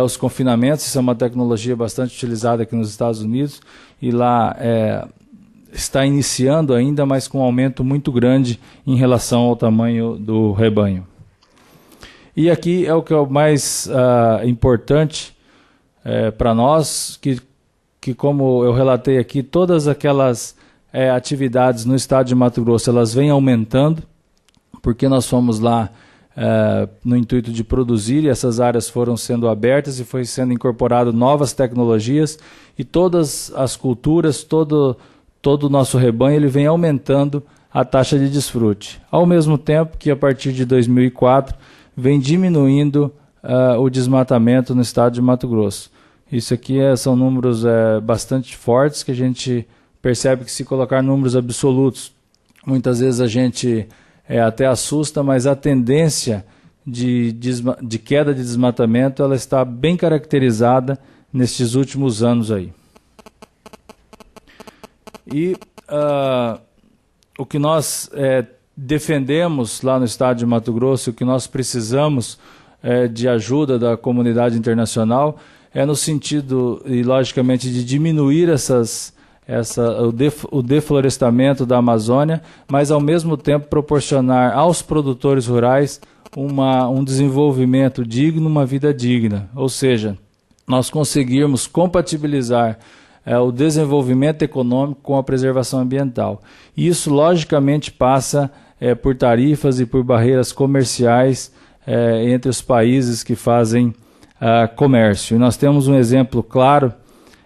os confinamentos, isso é uma tecnologia bastante utilizada aqui nos Estados Unidos, e lá está iniciando ainda, mas com um aumento muito grande em relação ao tamanho do rebanho. E aqui é o que é o mais importante para nós, que como eu relatei aqui, todas aquelas atividades no estado de Mato Grosso, elas vêm aumentando, porque nós fomos lá no intuito de produzir, e essas áreas foram sendo abertas e foi sendo incorporado novas tecnologias, e todas as culturas, todo o nosso rebanho, ele vem aumentando a taxa de desfrute. Ao mesmo tempo que a partir de 2004 vem diminuindo o desmatamento no estado de Mato Grosso. Isso aqui são números bastante fortes, que a gente percebe que, se colocar números absolutos, muitas vezes a gente até assusta, mas a tendência de queda de desmatamento ela está bem caracterizada nestes últimos anos aí. E o que nós defendemos lá no estado de Mato Grosso, o que nós precisamos de ajuda da comunidade internacional, no sentido, e logicamente, de diminuir essas o deflorestamento da Amazônia, mas ao mesmo tempo proporcionar aos produtores rurais um desenvolvimento digno, uma vida digna. Ou seja, nós conseguirmos compatibilizar o desenvolvimento econômico com a preservação ambiental. E isso, logicamente, passa por tarifas e por barreiras comerciais entre os países que fazem comércio. E nós temos um exemplo claro,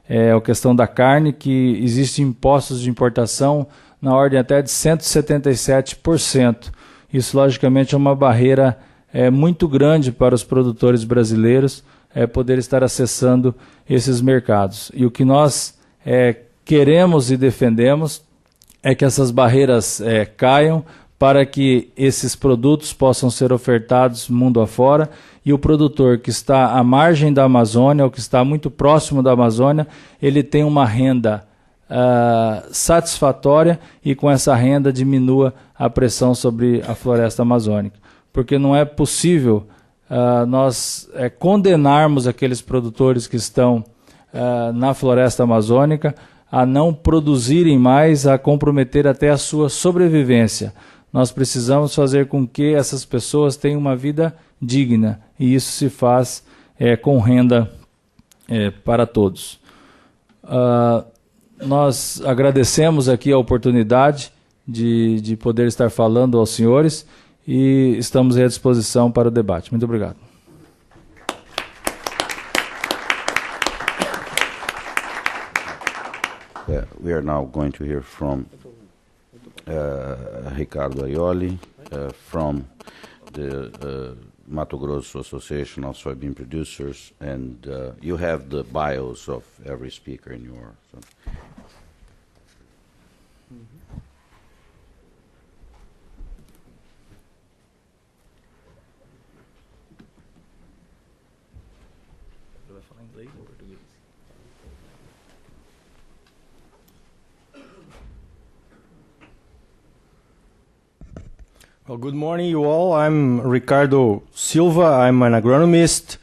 a questão da carne, que existem impostos de importação na ordem até de 177%. Isso, logicamente, é uma barreira muito grande para os produtores brasileiros poder estar acessando esses mercados. E o que nós queremos e defendemos é que essas barreiras caiam para que esses produtos possam ser ofertados mundo afora e o produtor que está à margem da Amazônia ou que está muito próximo da Amazônia, ele tem uma renda satisfatória e com essa renda diminua a pressão sobre a floresta amazônica. Porque não é possível nós condenarmos aqueles produtores que estão na floresta amazônica a não produzirem mais, a comprometer até a sua sobrevivência. Nós precisamos fazer com que essas pessoas tenham uma vida digna, e isso se faz com renda para todos. Nós agradecemos aqui a oportunidade de poder estar falando aos senhores e estamos à disposição para o debate. Muito obrigado. We are now going to hear from Ricardo Aioli from the Mato Grosso Association of Soybean Producers, and you have the bios of every speaker in your... So. Well, good morning, you all. I'm Ricardo Silva. I'm an agronomist.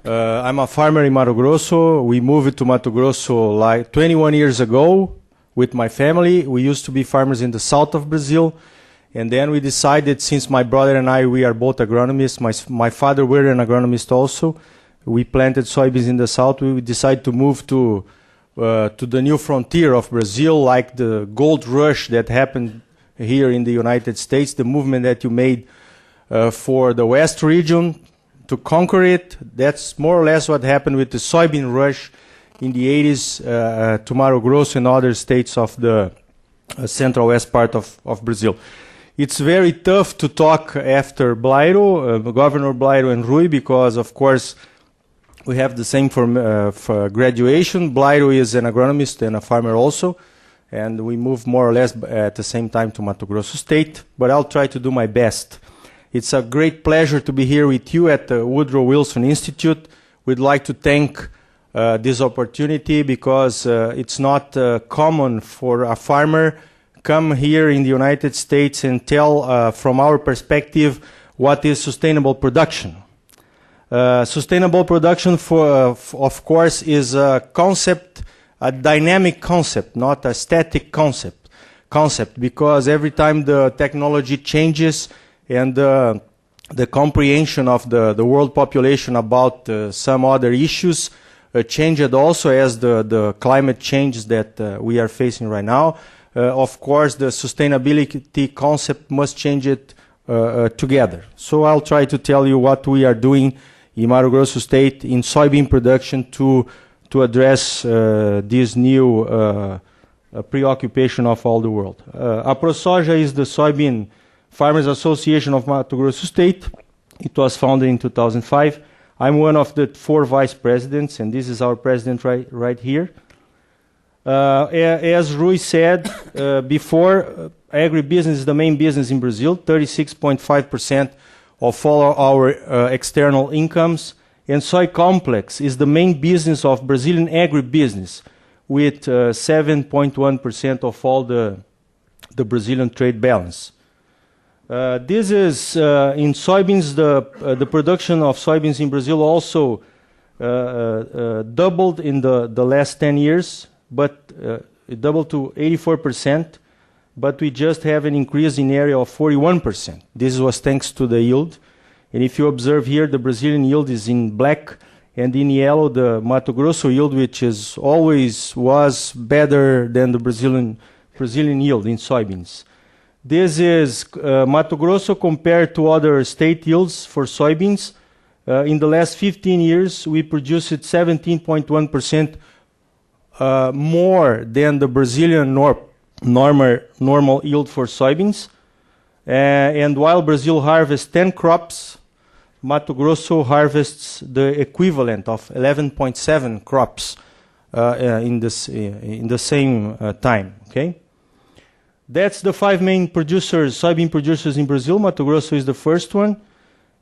I'm a farmer in Mato Grosso. We moved to Mato Grosso like 21 years ago with my family. We used to be farmers in the south of Brazil. And then we decided, since my brother and I, we are both agronomists. My father were an agronomist also. We planted soybeans in the south. We decided to move to the new frontier of Brazil, like the gold rush that happened here in the United States, the movement that you made for the West region to conquer it. That's more or less what happened with the soybean rush in the 80s to Mato Grosso and other states of the central west part of Brazil. It's very tough to talk after Blairo, Governor Blairo and Rui, because of course we have the same for graduation. Blairo is an agronomist and a farmer also. And we moved more or less at the same time to Mato Grosso State, but I'll try to do my best. It's a great pleasure to be here with you at the Woodrow Wilson Institute. We'd like to thank this opportunity because it's not common for a farmer come here in the United States and tell from our perspective what is sustainable production. Sustainable production, of course, is a concept, a dynamic concept, not a static concept, because every time the technology changes and the comprehension of the world population about some other issues changed also as the climate change that we are facing right now. Of course, the sustainability concept must change it together. So I'll try to tell you what we are doing in Mato Grosso State in soybean production to address this new preoccupation of all the world. AproSoja is the Soybean Farmers Association of Mato Grosso State. It was founded in 2005. I'm one of the 4 vice presidents, and this is our president right here. As Rui said before, agribusiness is the main business in Brazil, 36.5% of all our external incomes. And soy complex is the main business of Brazilian agribusiness, with 7.1% of all the Brazilian trade balance. This is in soybeans. The production of soybeans in Brazil also doubled in the last 10 years, but it doubled to 84%, but we just have an increase in area of 41%. This was thanks to the yield. And if you observe here, the Brazilian yield is in black, and in yellow, the Mato Grosso yield, which is always was better than the Brazilian yield in soybeans. This is Mato Grosso compared to other state yields for soybeans. In the last 15 years, we produced 17.1% more than the Brazilian normal yield for soybeans. And while Brazil harvests 10 crops, Mato Grosso harvests the equivalent of 11.7 crops in the same time. Okay, that's the 5 main producers, soybean producers in Brazil. Mato Grosso is the first one,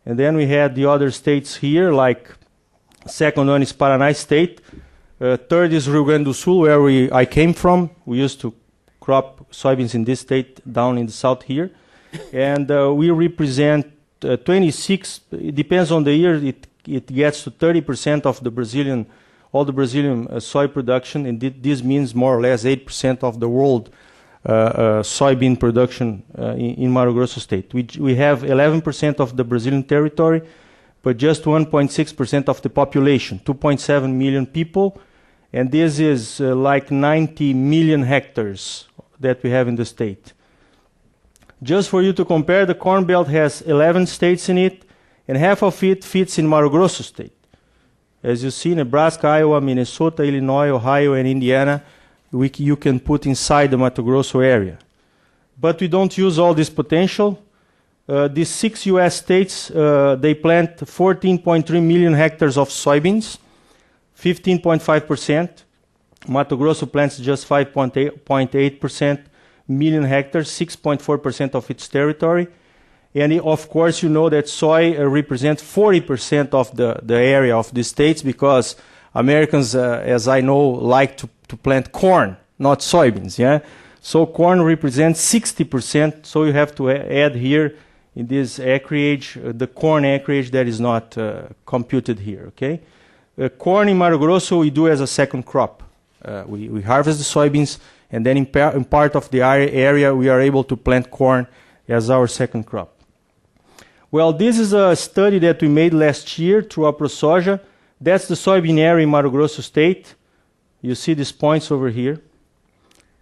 and then we had the other states here. Like second one is Paraná State, third is Rio Grande do Sul, where I came from. We used to crop soybeans in this state down in the south here, and we represent 26, it depends on the year, it gets to 30% of the Brazilian, all the Brazilian soy production, and this means more or less 8% of the world soybean production in Mato Grosso state. We have 11% of the Brazilian territory, but just 1.6% of the population, 2.7 million people, and this is like 90 million hectares that we have in the state. Just for you to compare, the Corn Belt has 11 states in it, and half of it fits in Mato Grosso state. As you see, Nebraska, Iowa, Minnesota, Illinois, Ohio, and Indiana, you can put inside the Mato Grosso area. But we don't use all this potential. These 6 U.S. states, they plant 14.3 million hectares of soybeans, 15.5%. Mato Grosso plants just 5.8%. million hectares, 6.4% of its territory. And of course, you know that soy represents 40% of the area of the states, because Americans, as I know, like to plant corn, not soybeans. Yeah, so corn represents 60%. So you have to add here in this acreage the corn acreage that is not computed here. Okay, corn in Mato Grosso we do as a second crop. We harvest the soybeans, and then in part of the area we are able to plant corn as our second crop. Well, this is a study that we made last year through AproSoja. That's the soybean area in Mato Grosso state. You see these points over here.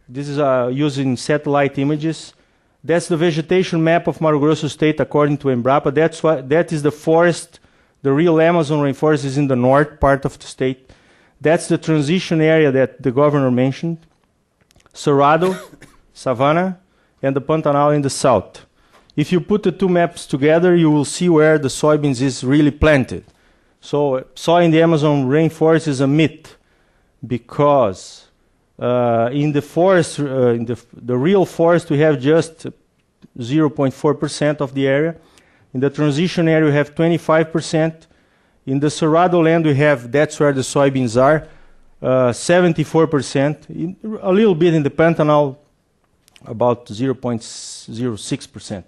This is using satellite images. That's the vegetation map of Mato Grosso state according to Embrapa. That is the forest. The real Amazon rainforest is in the north part of the state. That's the transition area that the governor mentioned. Cerrado, Savannah, and the Pantanal in the south. If you put the two maps together, you will see where the soybeans is really planted. So soy in the Amazon rainforest is a myth, because in the forest, in the real forest, we have just 0.4% of the area. In the transition area, we have 25%. In the Cerrado land, we have, that's where the soybeans are, 74%, a little bit in the Pantanal, about 0.06%.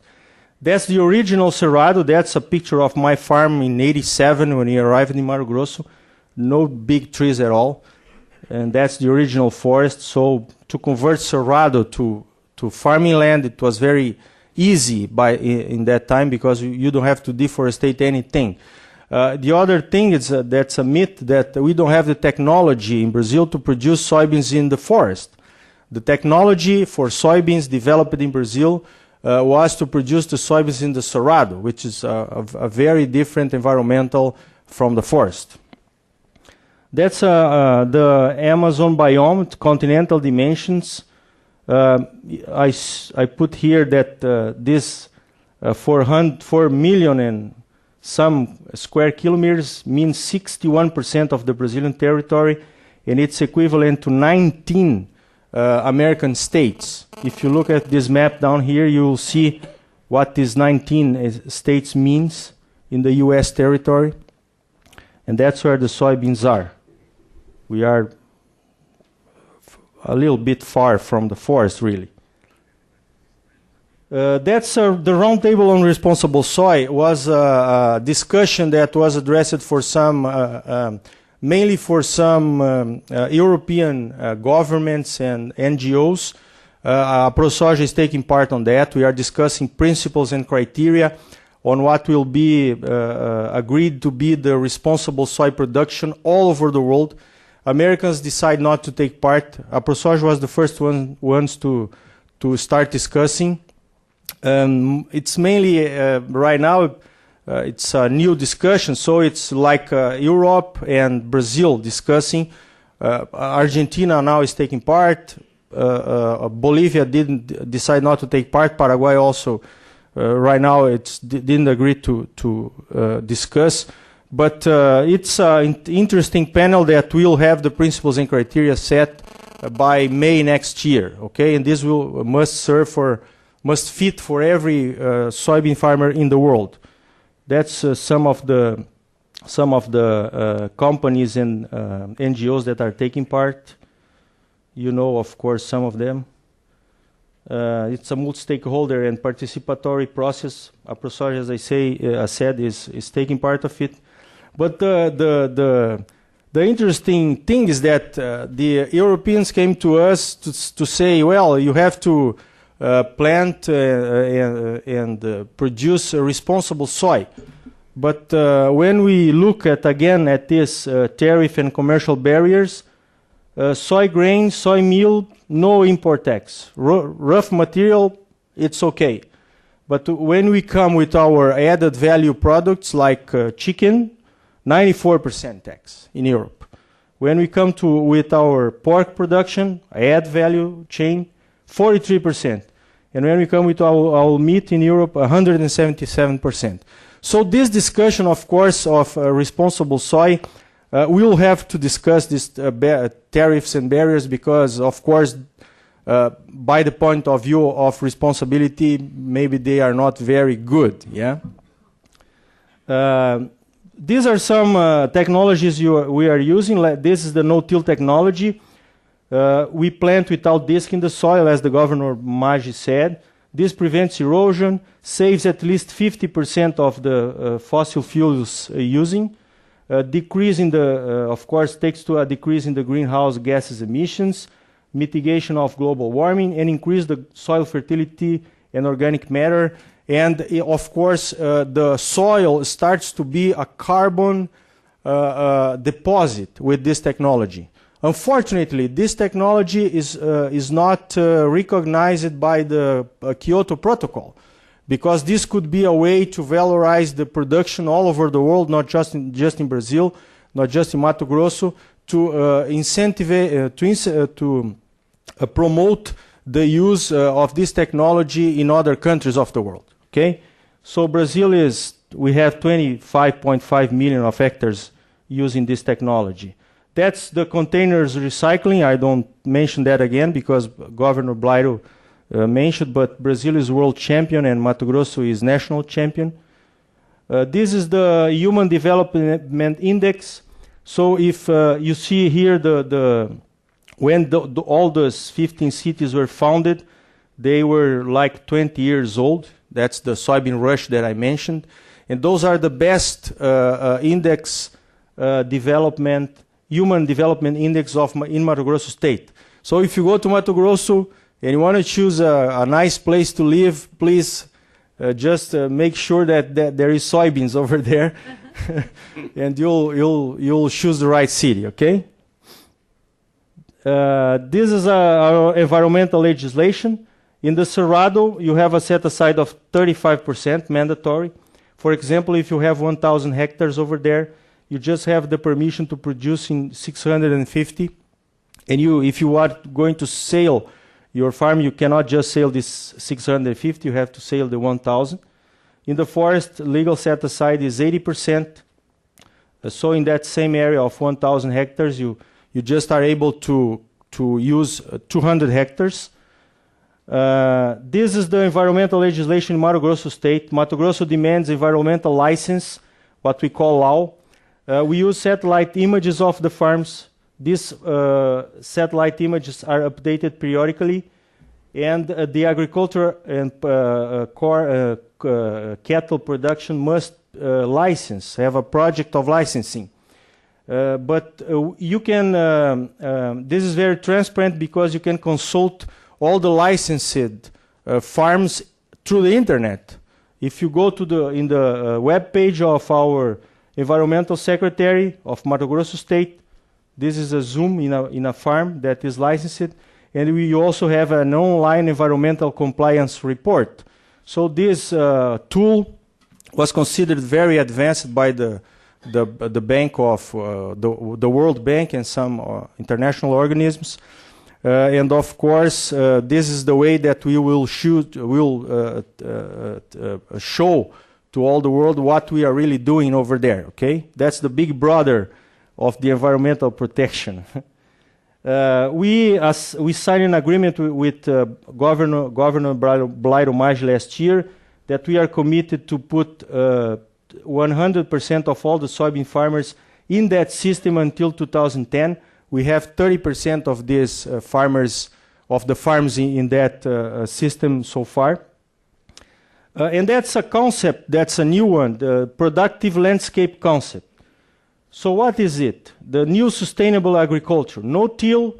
That's the original Cerrado. That's a picture of my farm in '87 when we arrived in Mato Grosso. No big trees at all. And that's the original forest. So to convert Cerrado to farming land, it was very easy in that time, because you don't have to deforestate anything. The other thing is that's a myth, that we don't have the technology in Brazil to produce soybeans in the forest. The technology for soybeans developed in Brazil was to produce the soybeans in the Cerrado, which is a very different environmental from the forest. That's the Amazon biome, continental dimensions. I put here that this 4 million and some square kilometers means 61% of the Brazilian territory, and it's equivalent to 19 American states. If you look at this map down here, you will see what these 19 states means in the U.S. territory, and that's where the soybeans are. We are a little bit far from the forest, really. That's the Roundtable on Responsible Soy was a discussion that was addressed for some mainly for some European governments and NGOs. ProSoja is taking part on that. We are discussing principles and criteria on what will be agreed to be the responsible soy production all over the world. Americans decide not to take part. ProSoja was the first ones to start discussing. It's mainly right now it's a new discussion, so it's like Europe and Brazil discussing. Argentina now is taking part. Bolivia didn't decide not to take part. Paraguay also right now didn't agree to discuss. But it's an interesting panel that will have the principles and criteria set by May next year. Okay, and this must fit for every soybean farmer in the world. That's some of the companies and NGOs that are taking part. You know, of course, some of them. It's a multi-stakeholder and participatory process. ProSoja, as I said, is taking part of it. But the interesting thing is that the Europeans came to us to say, well, you have to plant and produce responsible soy. But when we look again at this tariff and commercial barriers, soy grain, soy meal, no import tax. Rough material, it's okay. But when we come with our added value products like chicken, 94% tax in Europe. When we come with our pork production, add value chain, 43%. And when we come with our meat in Europe, 177%. So this discussion, of course, of responsible soy, we will have to discuss these tariffs and barriers because, of course, by the point of view of responsibility, maybe they are not very good. Yeah. These are some technologies we are using. This is the no-till technology. We plant without disc in the soil, as the Governor Maggi said. This prevents erosion, saves at least 50% of the fossil fuels using. Decrease in of course, takes to a decrease in the greenhouse gases emissions, mitigation of global warming, and increase the soil fertility and organic matter. And of course, the soil starts to be a carbon deposit with this technology. Unfortunately, this technology is not recognized by the Kyoto Protocol, because this could be a way to valorize the production all over the world, not just in Brazil, not just in Mato Grosso, to incentivize, to promote the use of this technology in other countries of the world. Okay, so Brazil we have 25.5 million of hectares using this technology. That's the containers recycling. I don't mention that again because Governor Blairo mentioned, but Brazil is world champion and Mato Grosso is national champion. This is the Human Development Index. So if you see here when all those 15 cities were founded, they were like 20 years old. That's the soybean rush that I mentioned. And those are the best index human development index in Mato Grosso state. So if you go to Mato Grosso and you want to choose a nice place to live, please just make sure that there is soybeans over there, and you'll choose the right city. Okay. This is our environmental legislation. In the Cerrado, you have a set aside of 35% mandatory. For example, if you have 1,000 hectares over there, you just have the permission to produce in 650. And if you are going to sell your farm, you cannot just sell this 650, you have to sell the 1,000. In the forest, legal set aside is 80%. So in that same area of 1,000 hectares, you just are able to use 200 hectares. This is the environmental legislation in Mato Grosso state. Mato Grosso demands environmental license, what we call LAW. We use satellite images of the farms. These satellite images are updated periodically, and the agriculture and cattle production must have a project of licensing. But you can, this is very transparent because you can consult all the licensed farms through the internet. If you go to the web page of our environmental secretary of Mato Grosso State, this is a Zoom in a farm that is licensed, and we also have an online environmental compliance report. So this tool was considered very advanced by the bank of the World Bank and some international organisms. And of course, this is the way that we will show to all the world what we are really doing over there. Okay, that's the big brother of the environmental protection. We signed an agreement with Governor Blairo Maggi last year that we are committed to put 100% of all the soybean farmers in that system until 2010. We have 30% of these farmers, of the farms in that system so far. And that's a concept, that's a new one, the productive landscape concept. So what is it? The new sustainable agriculture. No-till,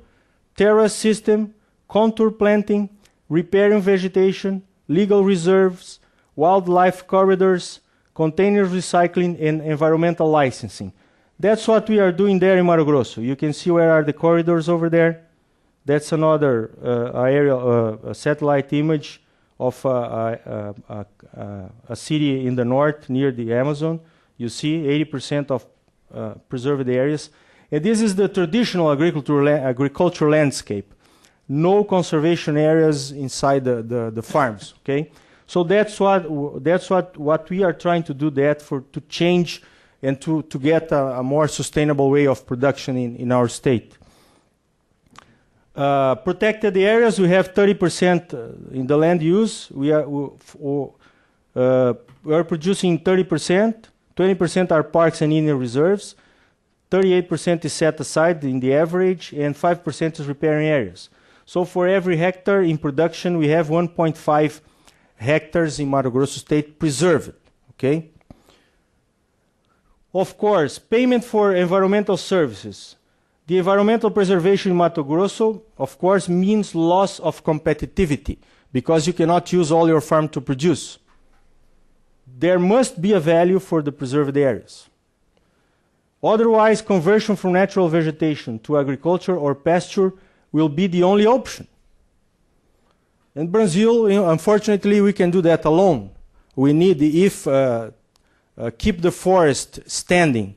terrace system, contour planting, riparian vegetation, legal reserves, wildlife corridors, container recycling, and environmental licensing. That's what we are doing there in Mato Grosso. You can see where are the corridors over there. That's another aerial satellite image of a city in the north near the Amazon. You see 80% of preserved areas. And this is the traditional agricultural landscape. No conservation areas inside the farms. Okay, so that's what we are trying to do that to change and to get a more sustainable way of production in our state. Protected areas, we have 30% in the land use. We are producing 30%. 20% are parks and Indian reserves. 38% is set aside in the average, and 5% is riparian areas. So for every hectare in production, we have 1.5 hectares in Mato Grosso State preserved. Okay. Of course, payment for environmental services. The environmental preservation in Mato Grosso, of course, means loss of competitivity because you cannot use all your farm to produce. There must be a value for the preserved areas. Otherwise, conversion from natural vegetation to agriculture or pasture will be the only option. In Brazil, unfortunately, we can do that alone. We need, if keep the forest standing,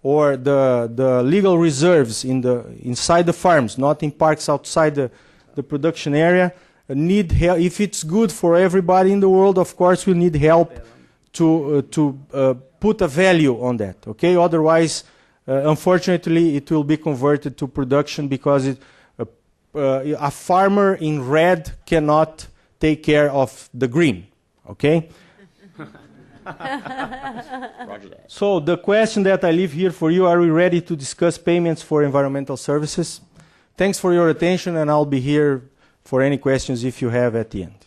or the legal reserves inside the farms, not in parks outside the production area, need help. If it's good for everybody in the world, of course, we need help to put a value on that. Okay, otherwise, unfortunately, it will be converted to production because a farmer in red cannot take care of the green. Okay. So the question that I leave here for you, are we ready to discuss payments for environmental services? Thanks for your attention, and I'll be here for any questions if you have at the end.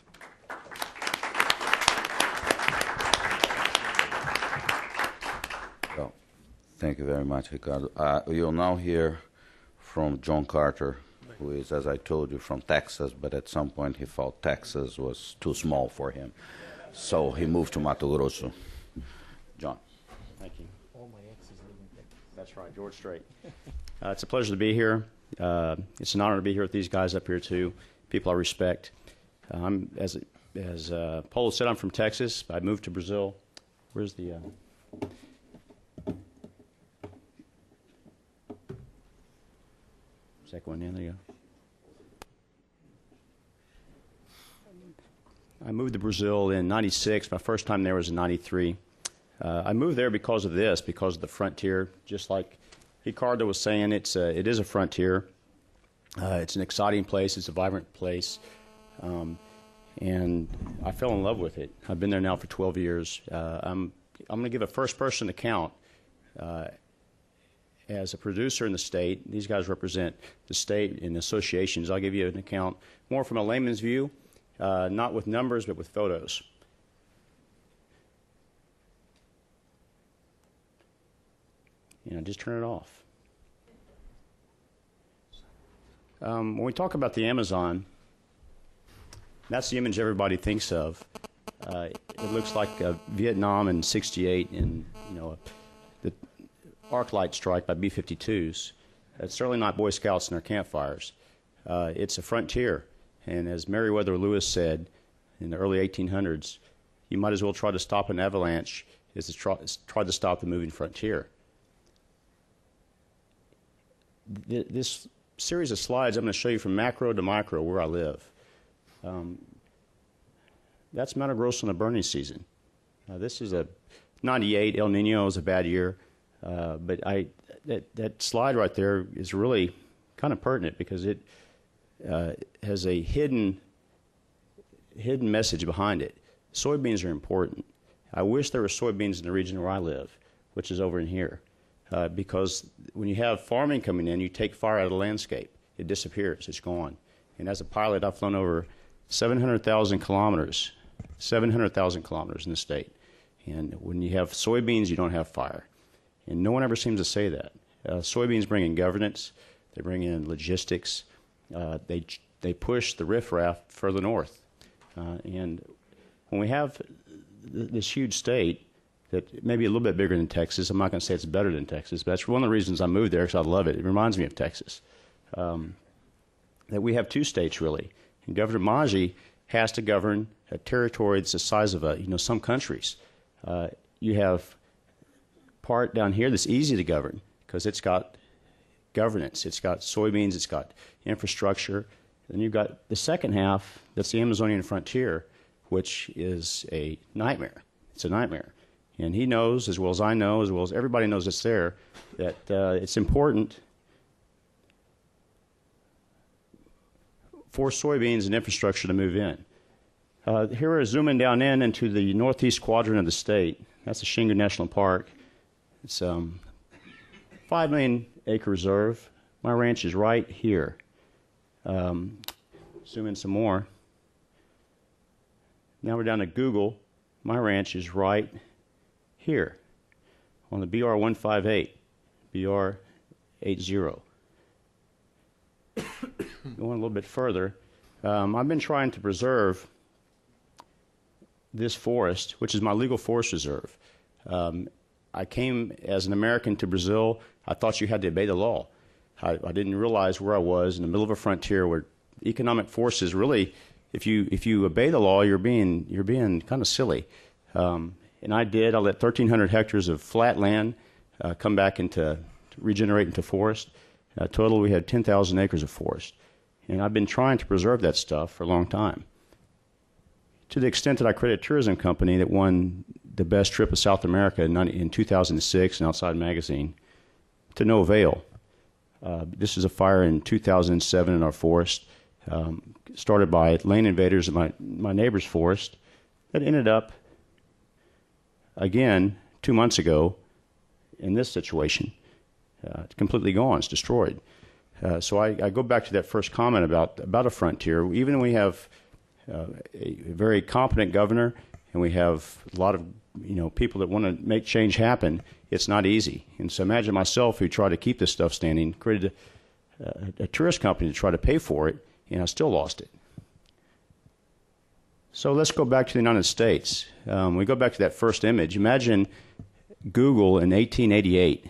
Well, thank you very much, Ricardo. You'll now hear from John Carter, who is, as I told you, from Texas, but at some point he felt Texas was too small for him. So he moved to Mato Grosso. John. Thank you. All my exes live in Texas. That's right, George Strait. It's a pleasure to be here. It's an honor to be here with these guys up here too. People I respect. I'm as Paulo said, I'm from Texas. I moved to Brazil. Where's the? Is that going in? There you go. I moved to Brazil in '96. My first time there was in '93. I moved there because of this, because of the frontier. Just like Ricardo was saying, it is a frontier. It's an exciting place. It's a vibrant place. And I fell in love with it. I've been there now for 12 years. I'm going to give a first-person account as a producer in the state. These guys represent the state and associations. I'll give you an account more from a layman's view. Not with numbers, but with photos. just turn it off. When we talk about the Amazon, that's the image everybody thinks of. It looks like Vietnam in '68 and the arc light strike by B-52s. It's certainly not Boy Scouts and their campfires. It's a frontier, and as Meriwether Lewis said in the early 1800s, you might as well try to stop an avalanche as to try to stop the moving frontier. This series of slides I'm going to show you from macro to micro where I live. That's Mato Grosso in the burning season. This is a '98. El Nino is a bad year, but that slide right there is really kind of pertinent because it has a hidden message behind it. Soybeans are important. I wish there were soybeans in the region where I live, which is over in here, because when you have farming coming in, you take fire out of the landscape. It disappears. It's gone. And as a pilot, I've flown over 700,000 kilometers in the state. And when you have soybeans, you don't have fire. And no one ever seems to say that. Soybeans bring in governance. They bring in logistics. They push the riffraff further north. And when we have this huge state that may be a little bit bigger than Texas, I'm not going to say it's better than Texas, but that's one of the reasons I moved there because I love it. It reminds me of Texas. That we have two states, really. And Governor Maggi has to govern a territory that's the size of some countries. You have part down here that's easy to govern because it's got governance. It's got soybeans. It's got infrastructure. Then you've got the second half that's the Amazonian frontier, which is a nightmare. It's a nightmare. And he knows, as well as I know, as well as everybody knows it's there, that it's important for soybeans and infrastructure to move in. Here we're zooming down into the northeast quadrant of the state. That's the Shingu National Park. It's a 5 million acre reserve. My ranch is right here. Zoom in some more. Now we're down to Google. My ranch is right here on the BR-158, BR-80. Going a little bit further, I've been trying to preserve this forest, which is my legal forest reserve. I came as an American to Brazil. I thought you had to obey the law. I didn't realize where I was in the middle of a frontier where economic forces really, if you obey the law, you're being kind of silly. And I did. I let 1,300 hectares of flat land come back to regenerate into forest. Total, we had 10,000 acres of forest. And I've been trying to preserve that stuff for a long time. To the extent that I created a tourism company that won the best trip of South America in 2006 in Outside Magazine, to no avail. This is a fire in 2007 in our forest, started by land invaders in my neighbor's forest, that ended up, again, 2 months ago, in this situation. It's completely gone. It's destroyed. So I go back to that first comment about a frontier. Even when we have a very competent governor and we have a lot of people that want to make change happen, it's not easy. And so imagine myself who tried to keep this stuff standing, created a tourist company to try to pay for it, and I still lost it. So let's go back to the United States. We go back to that first image. Imagine Google in 1888.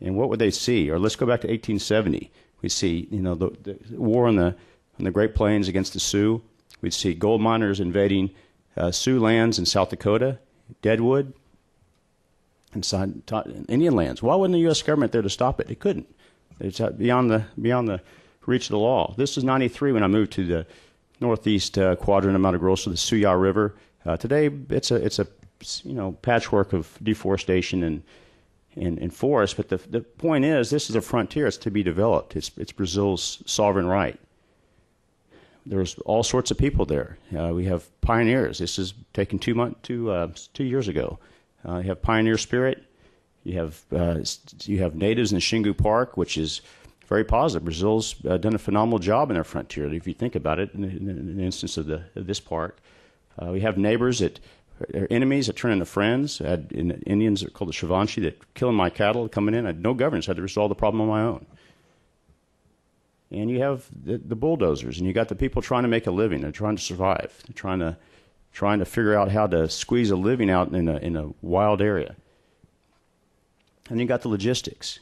And what would they see? Or let's go back to 1870. We see, the war on the Great Plains against the Sioux. We'd see gold miners invading Sioux lands in South Dakota, Deadwood, and Indian lands. Why wasn't the U.S. government there to stop it? They couldn't. It's beyond the reach of the law. This is '93 when I moved to the northeast quadrant of Mato Grosso, the Suya River. Today, it's a patchwork of deforestation and forest. But the point is, this is a frontier. It's to be developed. It's Brazil's sovereign right. There's all sorts of people there. We have pioneers. This is taken 2 years ago. You have pioneer spirit. You have natives in the Xingu Park, which is very positive. Brazil's done a phenomenal job in their frontier, if you think about it, in the instance of this park. We have neighbors that enemies that turn into friends. I had Indians that are called the Shivanshi that killing my cattle coming in. I had no governance. I had to resolve the problem on my own. And you have the bulldozers, and you got the people trying to make a living. They're trying to survive. They're trying to figure out how to squeeze a living out in a wild area. And you got the logistics.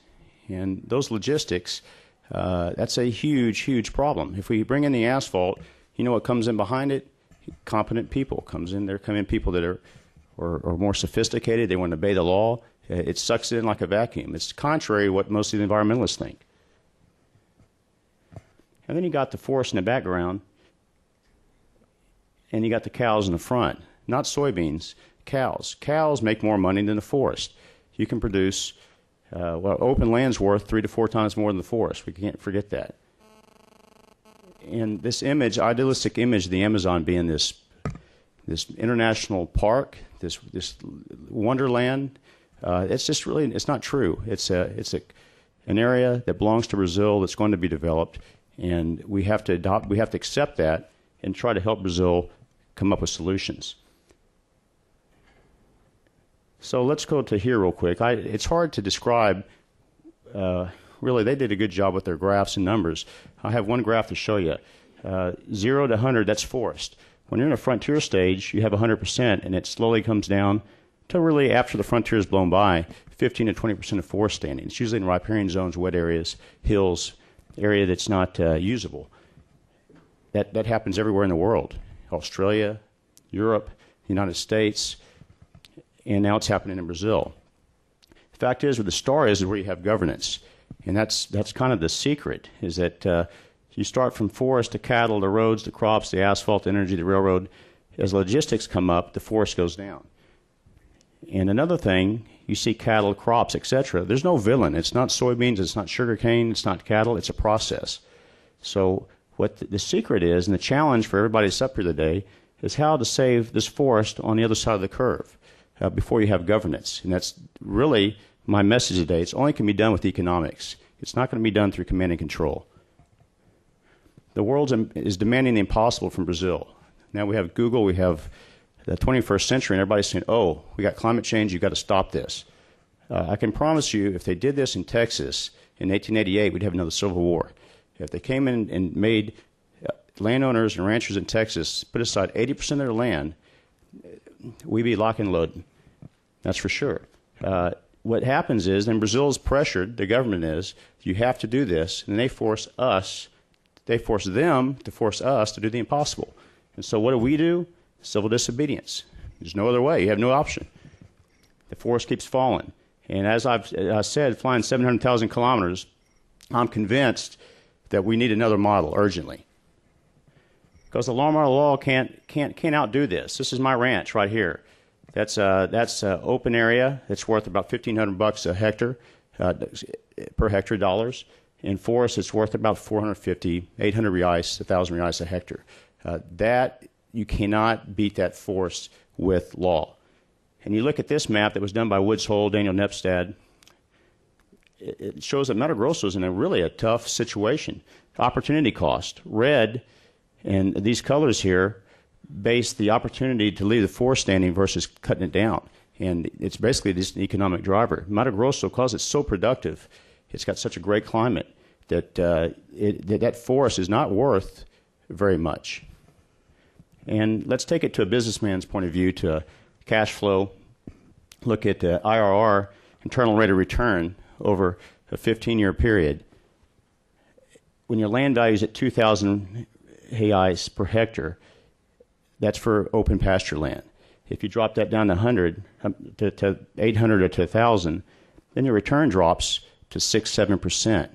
And those logistics, that's a huge, huge problem. If we bring in the asphalt, you know what comes in behind it? Competent people comes in. There come in people that are more sophisticated. They want to obey the law. It sucks it in like a vacuum. It's contrary to what most of the environmentalists think. And then you got the forest in the background, and you got the cows in the front. Not soybeans, cows. Cows make more money than the forest. You can produce, open land's worth 3 to 4 times more than the forest. We can't forget that. And this image, idealistic image of the Amazon being this international park, this wonderland, it's just really, it's not true. It's an area that belongs to Brazil that's going to be developed, and we have to accept that and try to help Brazil come up with solutions. So let's go to here real quick. It's hard to describe. Really, they did a good job with their graphs and numbers. I have one graph to show you. 0 to 100, that's forest. When you're in a frontier stage, you have 100%, and it slowly comes down to really, after the frontier is blown by, 15 to 20% of forest standing. It's usually in riparian zones, wet areas, hills, area that's not usable. That happens everywhere in the world. Australia, Europe, the United States, and now it's happening in Brazil. The fact is, where the star is where you have governance. And that's kind of the secret, is that you start from forest to cattle, the roads, the crops, the asphalt, the energy, the railroad. As logistics come up, the forest goes down. And another thing, you see cattle, crops, etc. There's no villain. It's not soybeans, it's not sugarcane, it's not cattle, it's a process. So what the secret is, and the challenge for everybody that's up here today, is how to save this forest on the other side of the curve before you have governance. And that's really my message today. It's only can be done with economics. It's not going to be done through command and control. The world is demanding the impossible from Brazil. Now we have Google, we have the 21st century, and everybody's saying, oh, we got climate change, you've got to stop this. I can promise you, if they did this in Texas in 1888, we'd have another civil war. If they came in and made landowners and ranchers in Texas put aside 80% of their land, we'd be lock and loading. That's for sure. What happens is, and Brazil is pressured, the government is, you have to do this, and they force them to force us to do the impossible. And so what do? Civil disobedience. There's no other way. You have no option. The forest keeps falling. And as I said, flying 700,000 kilometers, I'm convinced that we need another model urgently. Because the lawnmower law can't outdo this. This is my ranch right here. That's open area. It's worth about $1,500 a hectare, per hectare dollars. In forest, it's worth about 450, 800 reais, 1,000 reais a hectare. That you cannot beat that forest with law. And you look at this map that was done by Woods Hole, Daniel Nepstad. It shows that Mato Grosso is in a tough situation. Opportunity cost, red, and these colors here base the opportunity to leave the forest standing versus cutting it down. And it's basically just an economic driver. Mato Grosso, because it's so productive, it's got such a great climate that that forest is not worth very much. And let's take it to a businessman's point of view, to cash flow. Look at IRR, internal rate of return, over a 15-year period. When your land value is at 2,000 reais per hectare, that's for open pasture land. If you drop that down to 100, to 800 or to 1,000, then your return drops to 6-7%.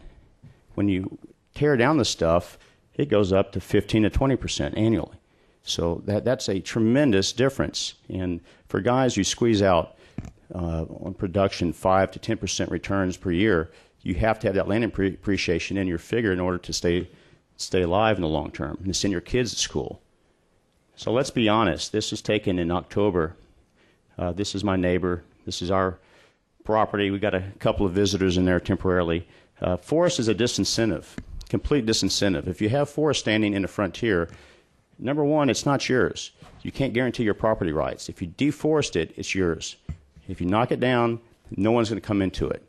When you tear down the stuff, it goes up to 15 to 20% annually. So that's a tremendous difference. And for guys who squeeze out on production 5 to 10% returns per year, you have to have that land appreciation in your figure in order to stay alive in the long term and to send your kids to school. So let's be honest. This was taken in October. This is my neighbor. This is our property. We got a couple of visitors in there temporarily. Forest is a disincentive, complete disincentive. If you have forest standing in the frontier, Number one, it's not yours. You can't guarantee your property rights. If you deforest it, it's yours. If you knock it down, no one's going to come into it.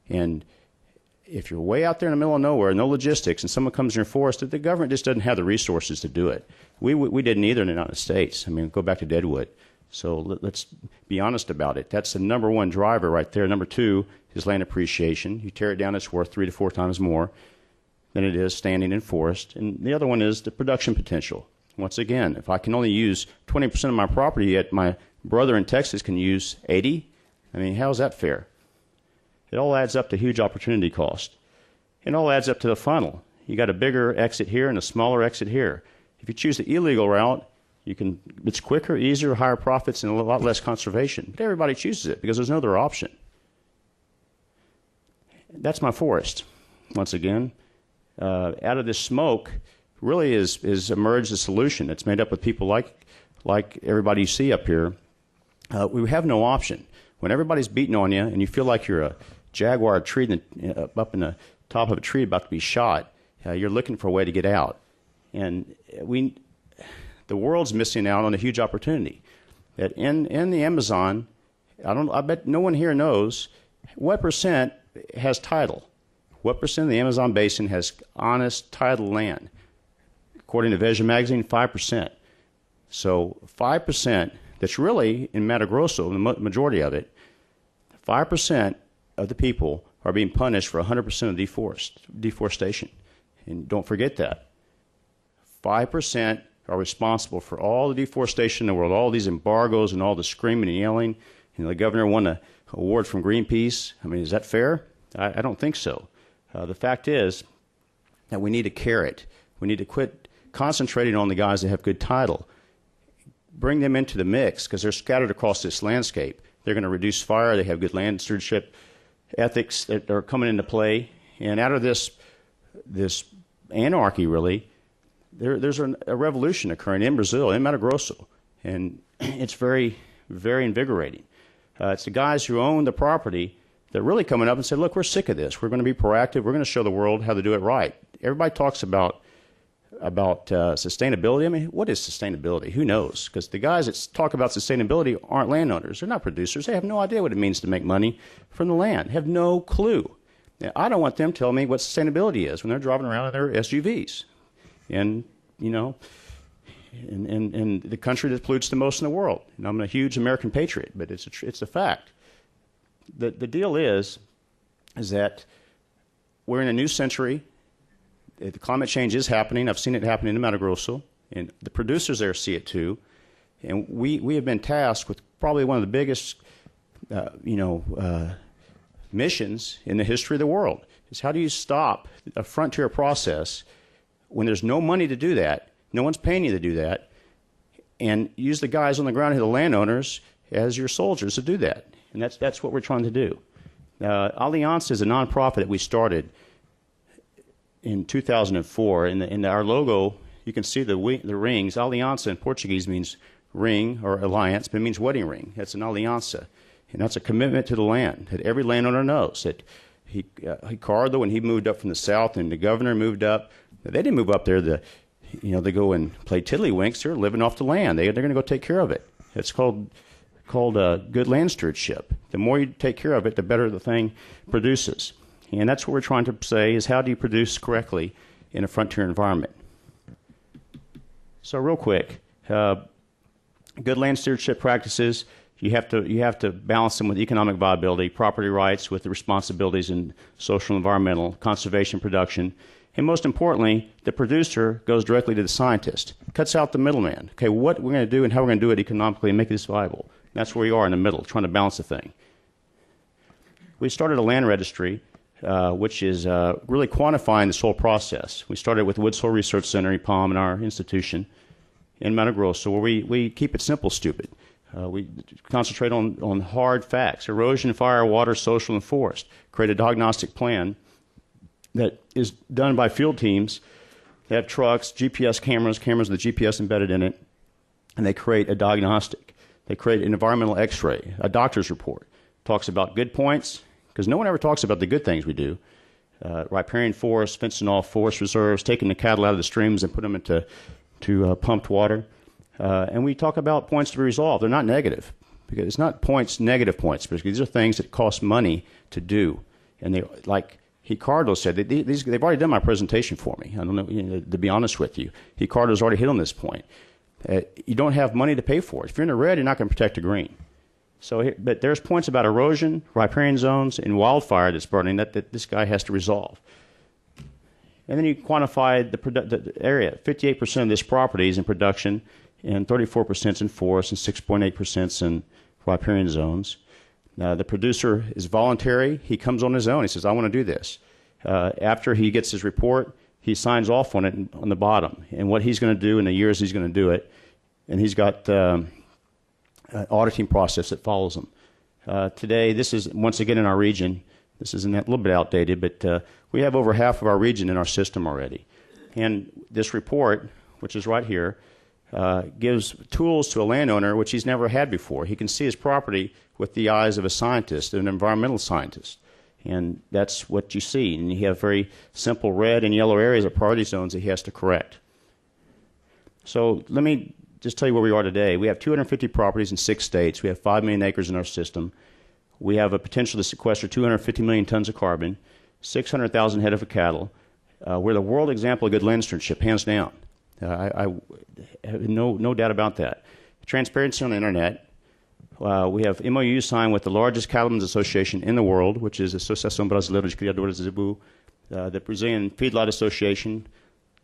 And if you're way out there in the middle of nowhere, no logistics, and someone comes in your forest, the government just doesn't have the resources to do it. We didn't either in the United States. I mean, go back to Deadwood. So let's be honest about it. That's the number one driver right there. Number two is land appreciation. You tear it down, it's worth 3 to 4 times more than it is standing in forest. And the other one is the production potential. Once again, if I can only use 20% of my property, yet my brother in Texas can use 80, I mean, how's that fair? It all adds up to huge opportunity cost. It all adds up to the funnel. You got a bigger exit here and a smaller exit here. If you choose the illegal route, it's quicker, easier, higher profits, and a lot less conservation. But everybody chooses it because there's no other option. That's my forest. Once again, out of this smoke really is emerged a solution. It's made up of people like everybody you see up here. We have no option. When everybody's beating on you and you feel like you're a jaguar tree up in the top of a tree about to be shot, you're looking for a way to get out. And the world's missing out on a huge opportunity. That in the Amazon, I bet no one here knows what percent has title. What percent of the Amazon basin has honest title land? According to Veja magazine, 5%. So 5%, that's really in Mato Grosso, the majority of it, 5% of the people are being punished for 100% of deforestation. And don't forget that. 5% are responsible for all the deforestation in the world, all these embargoes and all the screaming and yelling. You know, the governor won an award from Greenpeace. I mean, is that fair? I don't think so. The fact is that we need a carrot. We need to quit concentrating on the guys that have good title. Bring them into the mix because they're scattered across this landscape. They're going to reduce fire. They have good land stewardship ethics that are coming into play. And out of this anarchy, really, there's a revolution occurring in Brazil, in Mato Grosso. And it's very, very invigorating. It's the guys who own the property that are really coming up and say, look, we're sick of this. We're going to be proactive. We're going to show the world how to do it right. Everybody talks about sustainability. I mean, what is sustainability? Who knows? Because the guys that talk about sustainability aren't landowners. They're not producers. They have no idea what it means to make money from the land. Have no clue. Now, I don't want them telling me what sustainability is when they're driving around in their SUVs. And, you know, in the country that pollutes the most in the world. And I'm a huge American patriot, but it's a fact. The deal is that we're in a new century. The climate change is happening. I've seen it happening in Mato Grosso, and the producers there see it too. And we have been tasked with probably one of the biggest, missions in the history of the world. Is how do you stop a frontier process when there's no money to do that, no one's paying you to do that, and use the guys on the ground, the landowners, as your soldiers to do that. And that's what we're trying to do. Aliança is a nonprofit that we started in 2004. In our logo, you can see the rings. Aliança in Portuguese means ring or alliance, but it means wedding ring. That's an aliança. And that's a commitment to the land that every landowner knows. That Ricardo, when he moved up from the south and the governor moved up, they didn't move up there they go and play tiddlywinks. They're living off the land. They're going to go take care of it. It's called good land stewardship. The more you take care of it, the better the thing produces. And that's what we're trying to say is how do you produce correctly in a frontier environment. So real quick, good land stewardship practices, you have to balance them with economic viability, property rights with the responsibilities in social, environmental, conservation, production. And most importantly, the producer goes directly to the scientist, cuts out the middleman. Okay, what we're going to do and how we're going to do it economically and make this viable. That's where we are in the middle, trying to balance the thing. We started a land registry, which is really quantifying this whole process. We started with the Wood Soil Research Center, EPAM, in our institution in Mato Grosso, where we keep it simple, stupid. We concentrate on hard facts, erosion, fire, water, social, and forest. Create a diagnostic plan that is done by field teams. They have trucks, GPS cameras with the GPS embedded in it, and they create a diagnostic. They create an environmental x-ray, a doctor's report. Talks about good points, because no one ever talks about the good things we do. Riparian forests, fencing off forest reserves, taking the cattle out of the streams and put them into to pumped water. And we talk about points to be resolved. They're not negative, because it's not points, negative points, because these are things that cost money to do. And they, like Ricardo said, they've already done my presentation for me. I don't know, to be honest with you. Ricardo's already hit on this point. You don't have money to pay for it. If you're in the red, you're not going to protect the green. So, but there's points about erosion, riparian zones, and wildfire that's burning that this guy has to resolve. And then you quantify the area. 58% of this property is in production, and 34% is in forest, and 6.8% is in riparian zones. The producer is voluntary. He comes on his own. He says, I want to do this. After he gets his report, he signs off on it on the bottom, and what he's going to do in the years he's going to do it. And he's got an auditing process that follows him. Today, this is, once again, in our region. This is a little bit outdated, but we have over half of our region in our system already. And this report, which is right here, gives tools to a landowner which he's never had before. He can see his property with the eyes of a scientist, an environmental scientist. And that's what you see. And you have very simple red and yellow areas of priority zones that he has to correct. So let me just tell you where we are today. We have 250 properties in 6 states. We have 5 million acres in our system. We have a potential to sequester 250 million tons of carbon, 600,000 head of cattle. We're the world example of good land stewardship, hands down. I have no doubt about that. Transparency on the internet. We have MOU signed with the largest cattlemen's association in the world, which is Associação Brasileira de Criadores de Zebu, the Brazilian Feedlot Association,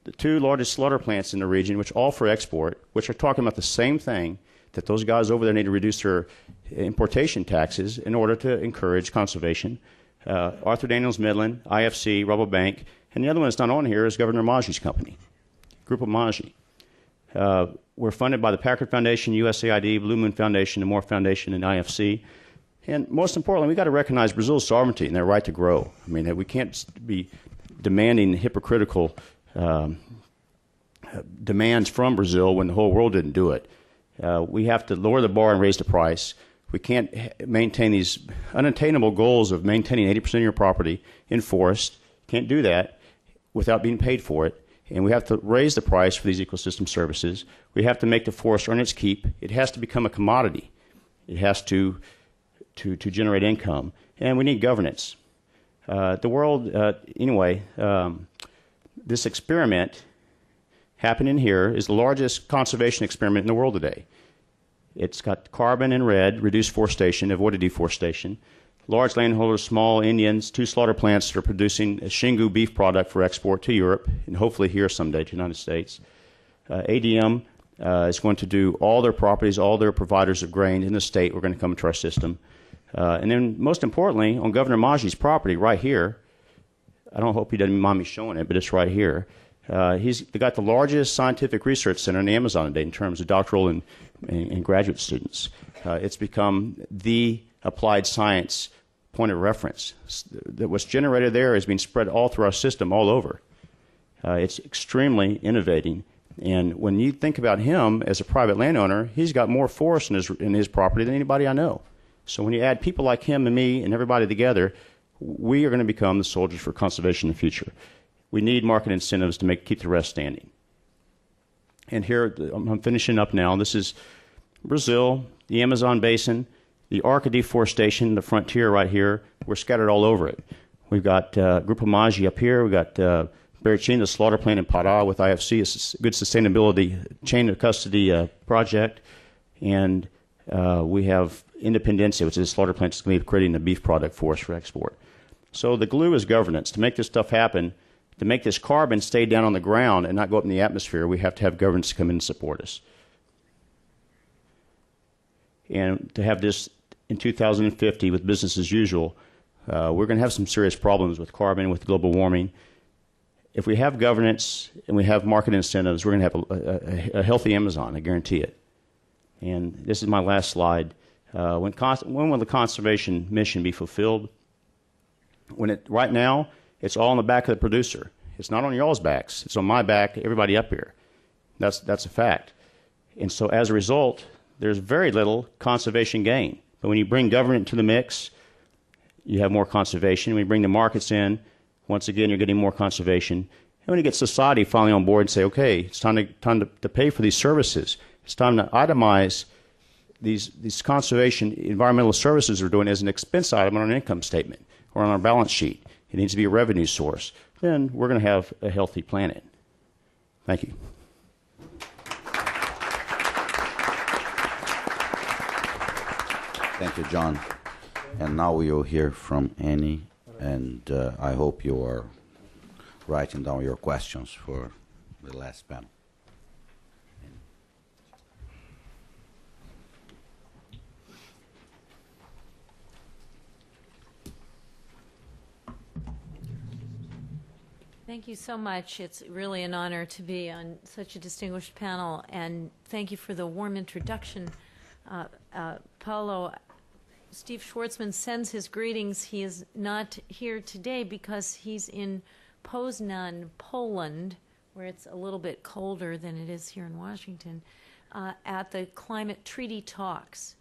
the 2 largest slaughter plants in the region, which all for export, which are talking about the same thing, that those guys over there need to reduce their importation taxes in order to encourage conservation. Arthur Daniels Midland, IFC, Rabobank, and the other one that's not on here is Governor Maggi's company, Grupo Maggi. We're funded by the Packard Foundation, USAID, Blue Moon Foundation, the Moore Foundation, and IFC. And most importantly, we've got to recognize Brazil's sovereignty and their right to grow. I mean, we can't be demanding hypocritical demands from Brazil when the whole world didn't do it. We have to lower the bar and raise the price. We can't maintain these unattainable goals of maintaining 80% of your property in forest. Can't do that without being paid for it. And we have to raise the price for these ecosystem services. We have to make the forest earn its keep. It has to become a commodity. It has to generate income. And we need governance. The world, anyway, this experiment happening here is the largest conservation experiment in the world today. It's got carbon in red, reduced forestation, avoided deforestation. Large landholders, small Indians, 2 slaughter plants that are producing a Xingu beef product for export to Europe and hopefully here someday to the United States. ADM is going to do all their properties, all their providers of grain in the state. We're going to come into our system. And then most importantly, on Governor Maggi's property right here, I don't hope he doesn't mind me showing it, but it's right here. He's got the largest scientific research center in the Amazon today in terms of doctoral and graduate students. It's become the applied science point of reference. What's generated there is being spread all through our system, all over. It's extremely innovating. And when you think about him as a private landowner, he's got more forest in his property than anybody I know. So when you add people like him and me and everybody together, we are going to become the soldiers for conservation in the future. We need market incentives to keep the rest standing. And here, I'm finishing up now. This is Brazil, the Amazon basin, the arc of deforestation, the frontier right here. We're scattered all over it. We've got Grupo Maggi up here. We've got Berichin, the slaughter plant in Pará with IFC, a good sustainability chain of custody project. And we have Independencia, which is a slaughter plant that's going to be creating a beef product for us for export. So the glue is governance. To make this stuff happen, to make this carbon stay down on the ground and not go up in the atmosphere, we have to have governance come in and support us. And to have this in 2050 with business as usual, we're going to have some serious problems with carbon, with global warming. If we have governance and we have market incentives, we're going to have a healthy Amazon, I guarantee it. And this is my last slide. When will the conservation mission be fulfilled? Right now, it's all on the back of the producer. It's not on y'all's backs. It's on my back, everybody up here. That's a fact. And so as a result, there's very little conservation gain. But when you bring government to the mix, you have more conservation. When you bring the markets in, once again, you're getting more conservation. And when you get society finally on board and say, okay, it's time to pay for these services, it's time to itemize these conservation environmental services we're doing as an expense item on an income statement or on our balance sheet. It needs to be a revenue source. Then we're going to have a healthy planet. Thank you. Thank you, John. And now we will hear from Annie, and I hope you are writing down your questions for the last panel. Thank you so much. It's really an honor to be on such a distinguished panel, and thank you for the warm introduction. Paulo, Steve Schwartzman sends his greetings. He is not here today because he's in Poznan, Poland, where it's a little bit colder than it is here in Washington, at the climate treaty talks.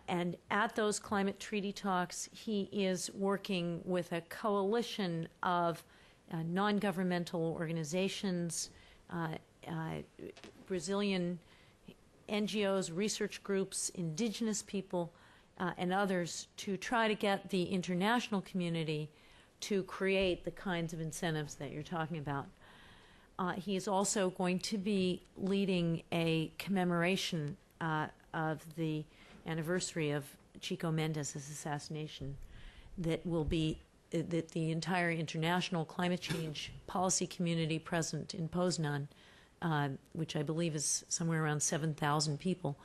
And at those climate treaty talks, he is working with a coalition of non-governmental organizations, Brazilian NGOs, research groups, indigenous people, and others to try to get the international community to create the kinds of incentives that you're talking about. He is also going to be leading a commemoration of the anniversary of Chico Mendes' assassination that will be that the entire international climate change policy community present in Poznan, which I believe is somewhere around 7,000 people,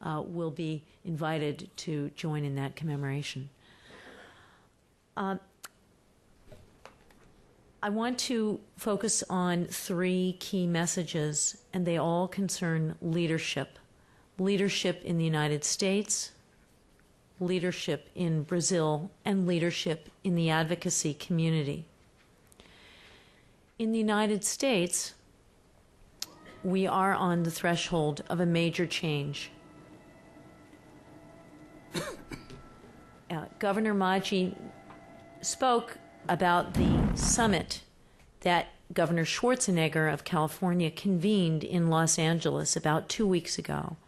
will be invited to join in that commemoration. I want to focus on three key messages, and they all concern leadership. Leadership in the United States, leadership in Brazil, and leadership in the advocacy community. In the United States, we are on the threshold of a major change. Governor Maggi spoke about the summit that Governor Schwarzenegger of California convened in Los Angeles about 2 weeks ago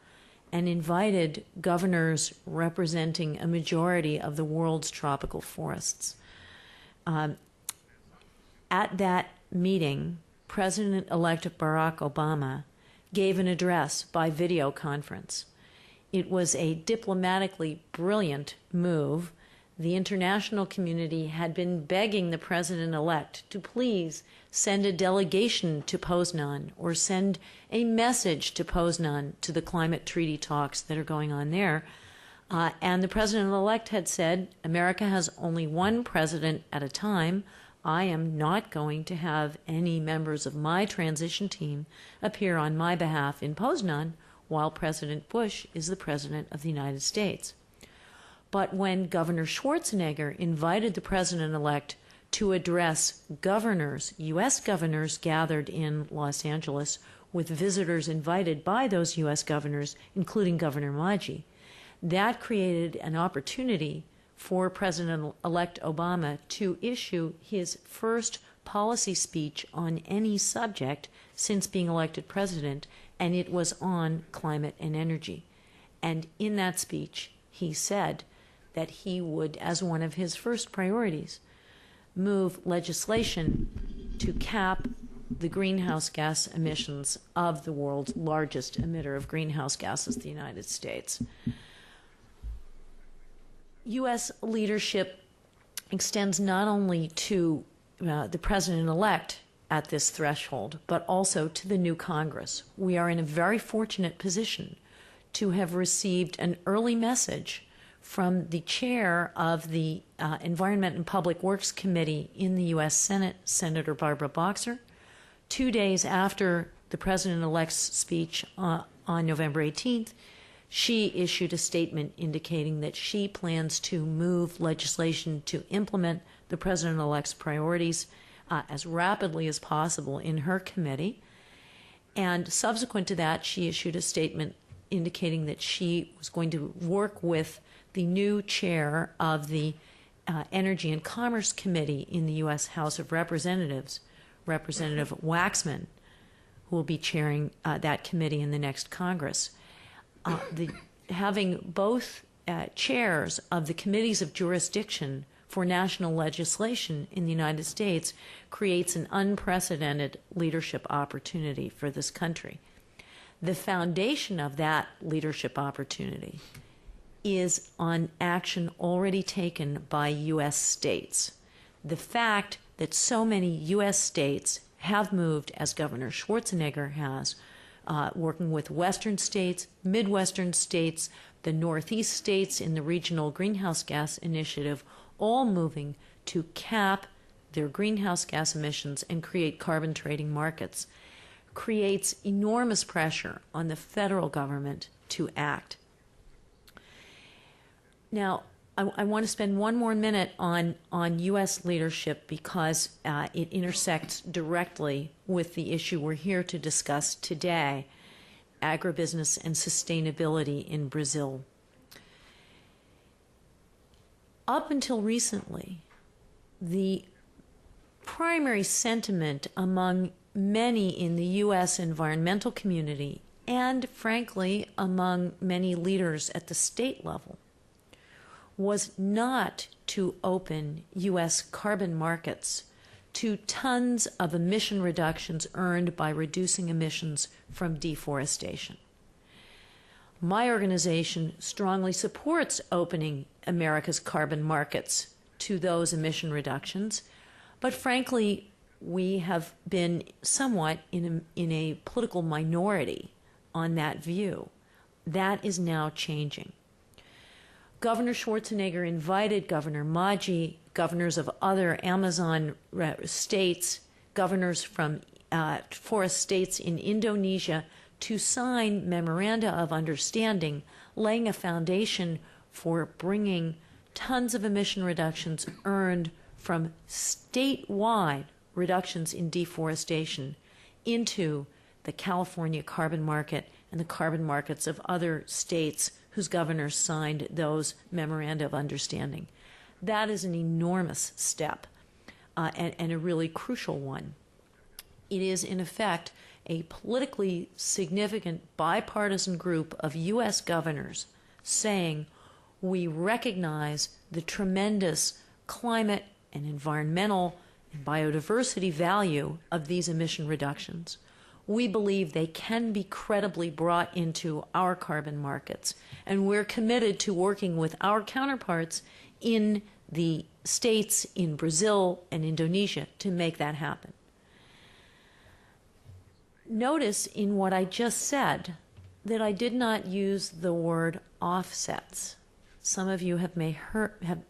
and invited governors representing a majority of the world's tropical forests. At that meeting, President-elect Barack Obama gave an address by video conference. It was a diplomatically brilliant move. The international community had been begging the president-elect to please send a delegation to Poznan or send a message to Poznan to the climate treaty talks that are going on there. And the president-elect had said, America has only one president at a time. I am not going to have any members of my transition team appear on my behalf in Poznan while President Bush is the president of the United States. But when Governor Schwarzenegger invited the president-elect to address governors, U.S. governors gathered in Los Angeles with visitors invited by those U.S. governors, including Governor Maggi, that created an opportunity for President-elect Obama to issue his first policy speech on any subject since being elected president, and it was on climate and energy. And in that speech, he said that he would, as one of his first priorities, move legislation to cap the greenhouse gas emissions of the world's largest emitter of greenhouse gases, the United States. U.S. leadership extends not only to the president-elect at this threshold, but also to the new Congress. We are in a very fortunate position to have received an early message from the chair of the Environment and Public Works Committee in the U.S. Senate, Senator Barbara Boxer, 2 days after the president-elect's speech on November 18th. She issued a statement indicating that she plans to move legislation to implement the president-elect's priorities as rapidly as possible in her committee. And subsequent to that, she issued a statement indicating that she was going to work with the new chair of the Energy and Commerce Committee in the U.S. House of Representatives, Representative Waxman, who will be chairing that committee in the next Congress. Having both chairs of the committees of jurisdiction for national legislation in the United States creates an unprecedented leadership opportunity for this country. The foundation of that leadership opportunity is on action already taken by U.S. states. The fact that so many U.S. states have moved, as Governor Schwarzenegger has, working with Western states, Midwestern states, the Northeast states in the Regional Greenhouse Gas Initiative, all moving to cap their greenhouse gas emissions and create carbon trading markets, creates enormous pressure on the federal government to act. Now, I want to spend one more minute on U.S. leadership because it intersects directly with the issue we're here to discuss today, agribusiness and sustainability in Brazil. Up until recently, the primary sentiment among many in the U.S. environmental community and, frankly, among many leaders at the state level was not to open U.S. carbon markets to tons of emission reductions earned by reducing emissions from deforestation. My organization strongly supports opening America's carbon markets to those emission reductions, but frankly, we have been somewhat in a political minority on that view. That is now changing. Governor Schwarzenegger invited Governor Maggi, governors of other Amazon states, governors from forest states in Indonesia to sign memoranda of understanding, laying a foundation for bringing tons of emission reductions earned from statewide reductions in deforestation into the California carbon market and the carbon markets of other states whose governors signed those memoranda of understanding. That is an enormous step and a really crucial one. It is, in effect, a politically significant bipartisan group of U.S. governors saying we recognize the tremendous climate and environmental and biodiversity value of these emission reductions. We believe they can be credibly brought into our carbon markets, and we're committed to working with our counterparts in the states in Brazil and Indonesia to make that happen. Notice in what I just said that I did not use the word offsets. Some of you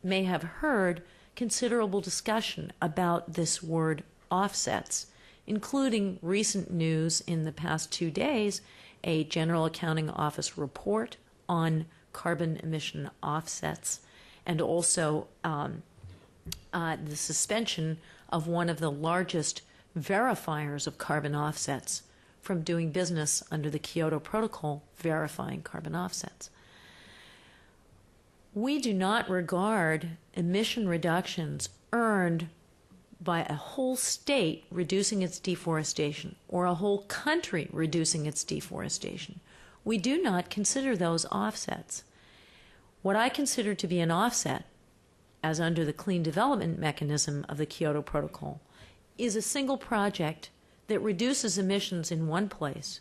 may have heard considerable discussion about this word offsets, including recent news in the past 2 days, a General Accounting Office report on carbon emission offsets, and also the suspension of one of the largest verifiers of carbon offsets from doing business under the Kyoto Protocol verifying carbon offsets. We do not regard emission reductions earned by a whole state reducing its deforestation or a whole country reducing its deforestation. We do not consider those offsets. What I consider to be an offset, as under the clean development mechanism of the Kyoto Protocol, is a single project that reduces emissions in one place,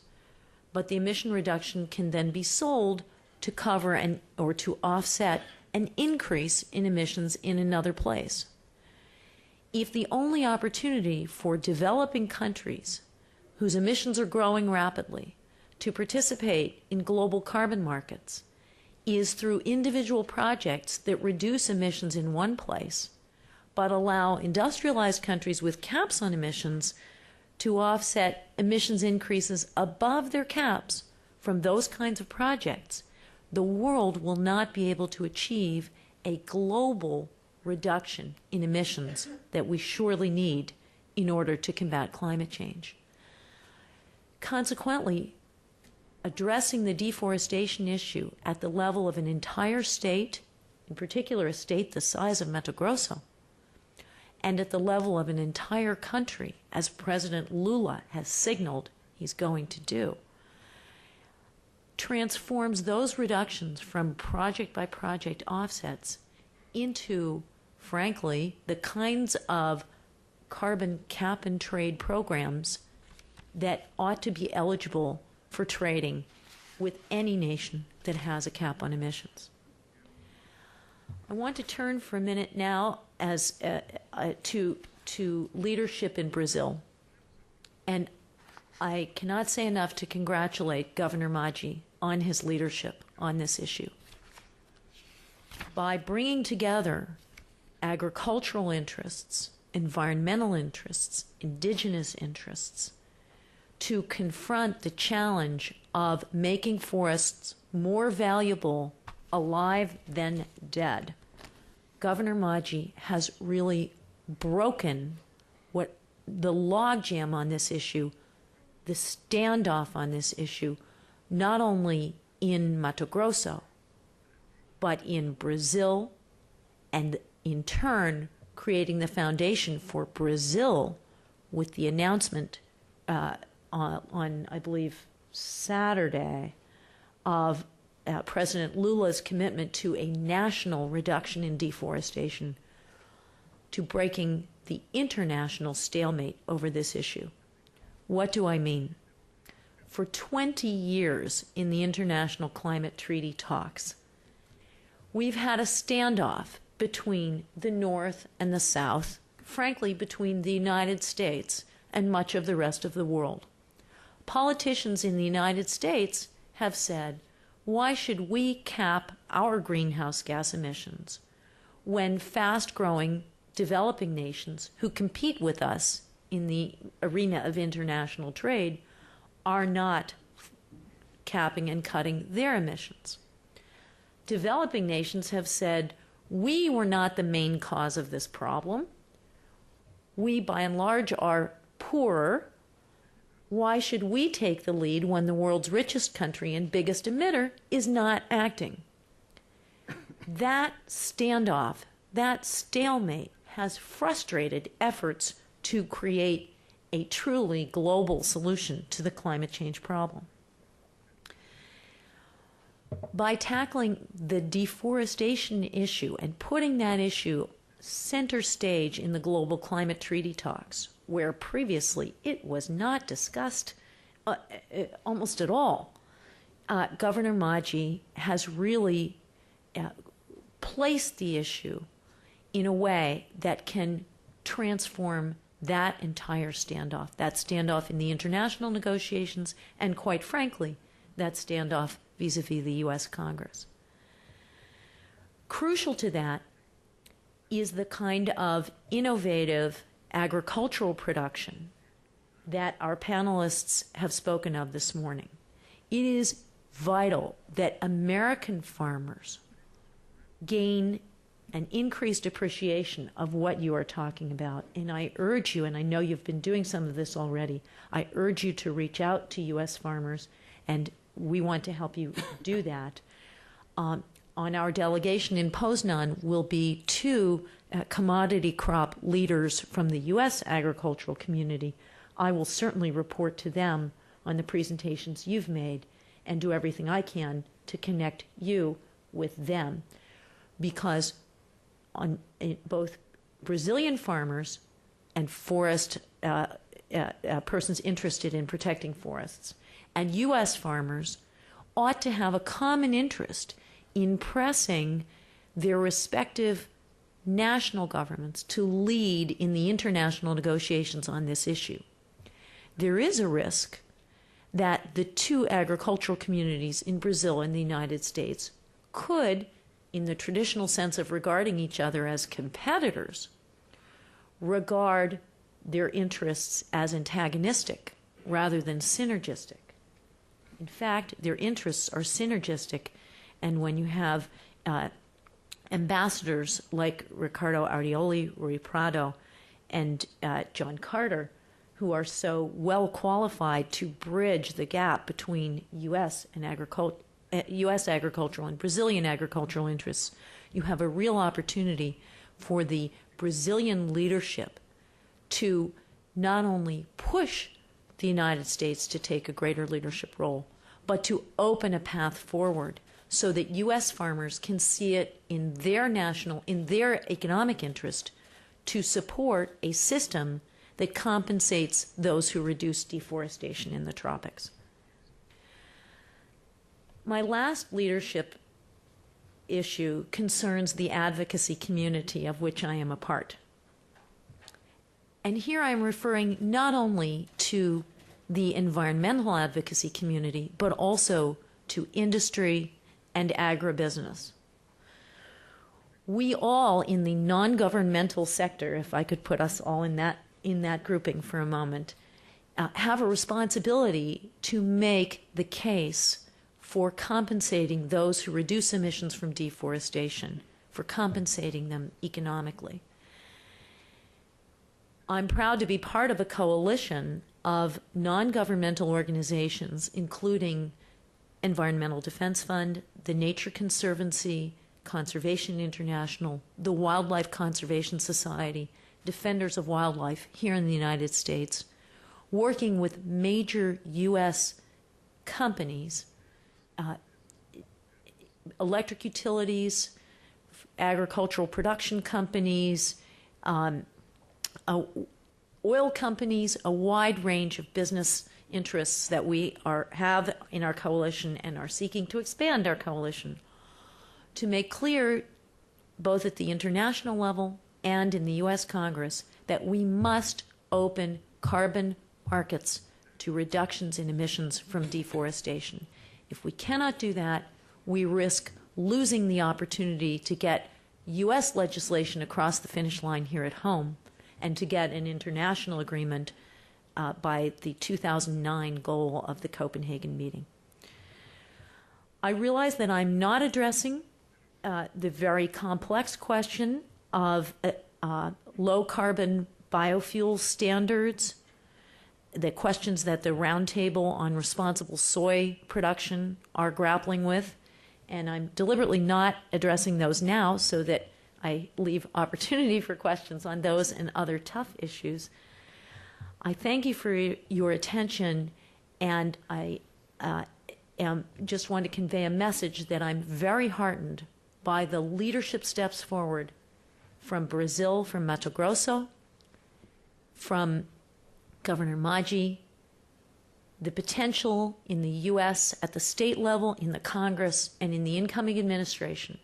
but the emission reduction can then be sold to cover or to offset an increase in emissions in another place. If the only opportunity for developing countries whose emissions are growing rapidly to participate in global carbon markets is through individual projects that reduce emissions in one place, but allow industrialized countries with caps on emissions to offset emissions increases above their caps from those kinds of projects, the world will not be able to achieve a global reduction in emissions that we surely need in order to combat climate change. Consequently, addressing the deforestation issue at the level of an entire state, in particular a state the size of Mato Grosso, and at the level of an entire country, as President Lula has signaled he's going to do, transforms those reductions from project by project offsets into, frankly, the kinds of carbon cap and trade programs that ought to be eligible for trading with any nation that has a cap on emissions. I want to turn for a minute now to leadership in Brazil. And I cannot say enough to congratulate Governor Maggi on his leadership on this issue. By bringing together agricultural interests, environmental interests, indigenous interests, to confront the challenge of making forests more valuable alive than dead, Governor Maggi has really broken what the logjam on this issue, the standoff on this issue, not only in Mato Grosso, but in Brazil, and in turn creating the foundation for Brazil with the announcement on, I believe, Saturday of President Lula's commitment to a national reduction in deforestation, to breaking the international stalemate over this issue. What do I mean? For 20 years in the international climate treaty talks, we've had a standoff between the North and the South, frankly, between the United States and much of the rest of the world. Politicians in the United States have said, why should we cap our greenhouse gas emissions when fast-growing developing nations who compete with us in the arena of international trade are not capping and cutting their emissions? Developing nations have said, we were not the main cause of this problem. We, by and large, are poorer. Why should we take the lead when the world's richest country and biggest emitter is not acting? That standoff, that stalemate, has frustrated efforts to create a truly global solution to the climate change problem. By tackling the deforestation issue and putting that issue center stage in the global climate treaty talks, where previously it was not discussed almost at all, Governor Maggi has really placed the issue in a way that can transform that entire standoff, that standoff in the international negotiations, and quite frankly, that standoff vis-a-vis the U.S. Congress. Crucial to that is the kind of innovative agricultural production that our panelists have spoken of this morning. It is vital that American farmers gain an increased appreciation of what you are talking about. And I urge you, and I know you've been doing some of this already, I urge you to reach out to U.S. farmers, and we want to help you do that. On our delegation in Poznan will be two commodity crop leaders from the U.S. agricultural community. I will certainly report to them on the presentations you've made and do everything I can to connect you with them, because both Brazilian farmers and forest persons interested in protecting forests and U.S. farmers ought to have a common interest in pressing their respective national governments to lead in the international negotiations on this issue. There is a risk that the two agricultural communities in Brazil and the United States could, in the traditional sense of regarding each other as competitors, regard their interests as antagonistic rather than synergistic. In fact, their interests are synergistic, and when you have ambassadors like Ricardo Arioli, Rui Prado, and John Carter, who are so well qualified to bridge the gap between U.S. agricultural and Brazilian agricultural interests, you have a real opportunity for the Brazilian leadership to not only push the United States to take a greater leadership role, but to open a path forward so that U.S. farmers can see it in their economic interest to support a system that compensates those who reduce deforestation in the tropics. My last leadership issue concerns the advocacy community of which I am a part. And here I'm referring not only to the environmental advocacy community, but also to industry and agribusiness. We all in the non-governmental sector, if I could put us all in that grouping for a moment, have a responsibility to make the case for compensating those who reduce emissions from deforestation, for compensating them economically. I'm proud to be part of a coalition of non-governmental organizations, including Environmental Defense Fund, the Nature Conservancy, Conservation International, the Wildlife Conservation Society, Defenders of Wildlife here in the United States, working with major U.S. companies, electric utilities, agricultural production companies, oil companies, a wide range of business interests that we have in our coalition and are seeking to expand our coalition to make clear, both at the international level and in the U.S. Congress, that we must open carbon markets to reductions in emissions from deforestation. If we cannot do that, we risk losing the opportunity to get U.S. legislation across the finish line here at home and to get an international agreement by the 2009 goal of the Copenhagen meeting. I realize that I'm not addressing the very complex question of low-carbon biofuel standards, the questions that the Roundtable on Responsible Soy Production are grappling with, and I'm deliberately not addressing those now so that I leave opportunity for questions on those and other tough issues. I thank you for your attention, and I just want to convey a message that I'm very heartened by the leadership steps forward from Brazil, from Mato Grosso, from Governor Maggi, the potential in the U.S. at the state level, in the Congress, and in the incoming administration.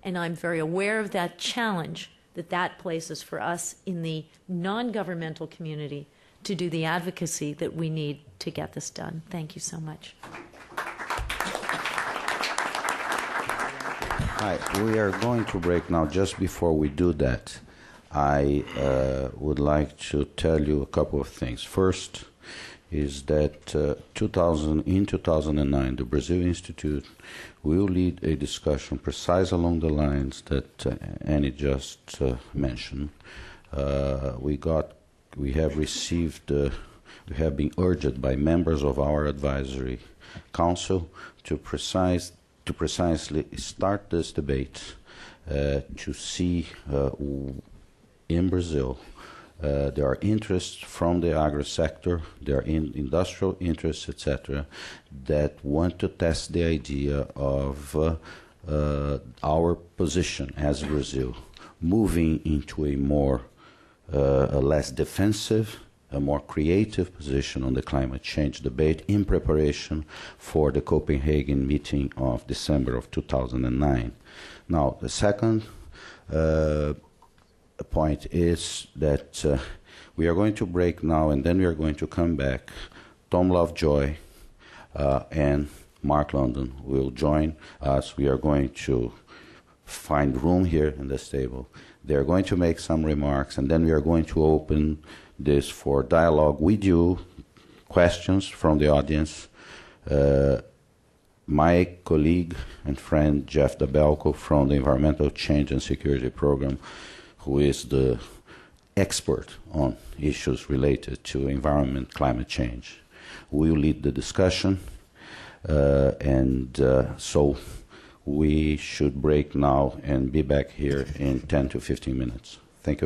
And I'm very aware of that challenge that places for us in the non-governmental community to do the advocacy that we need to get this done. Thank you so much. Hi, we are going to break now. Just before we do that, I would like to tell you a couple of things. First is that in 2009, the Brazil Institute will lead a discussion precise along the lines that Annie just mentioned. We have been urged by members of our advisory council to precisely start this debate to see in Brazil there are interests from the agri sector, there are industrial interests, etc., that want to test the idea of our position as Brazil, moving into a less defensive, a more creative position on the climate change debate in preparation for the Copenhagen meeting of December of 2009. Now, the second point is that we are going to break now, and then we are going to come back. Tom Lovejoy and Mark London will join us. We are going to find room here in this table. They are going to make some remarks, and then we are going to open this for dialogue with you, questions from the audience. My colleague and friend Jeff Dabelko from the Environmental Change and Security Program, who is the expert on issues related to environment, climate change, will lead the discussion. So we should break now and be back here in 10 to 15 minutes.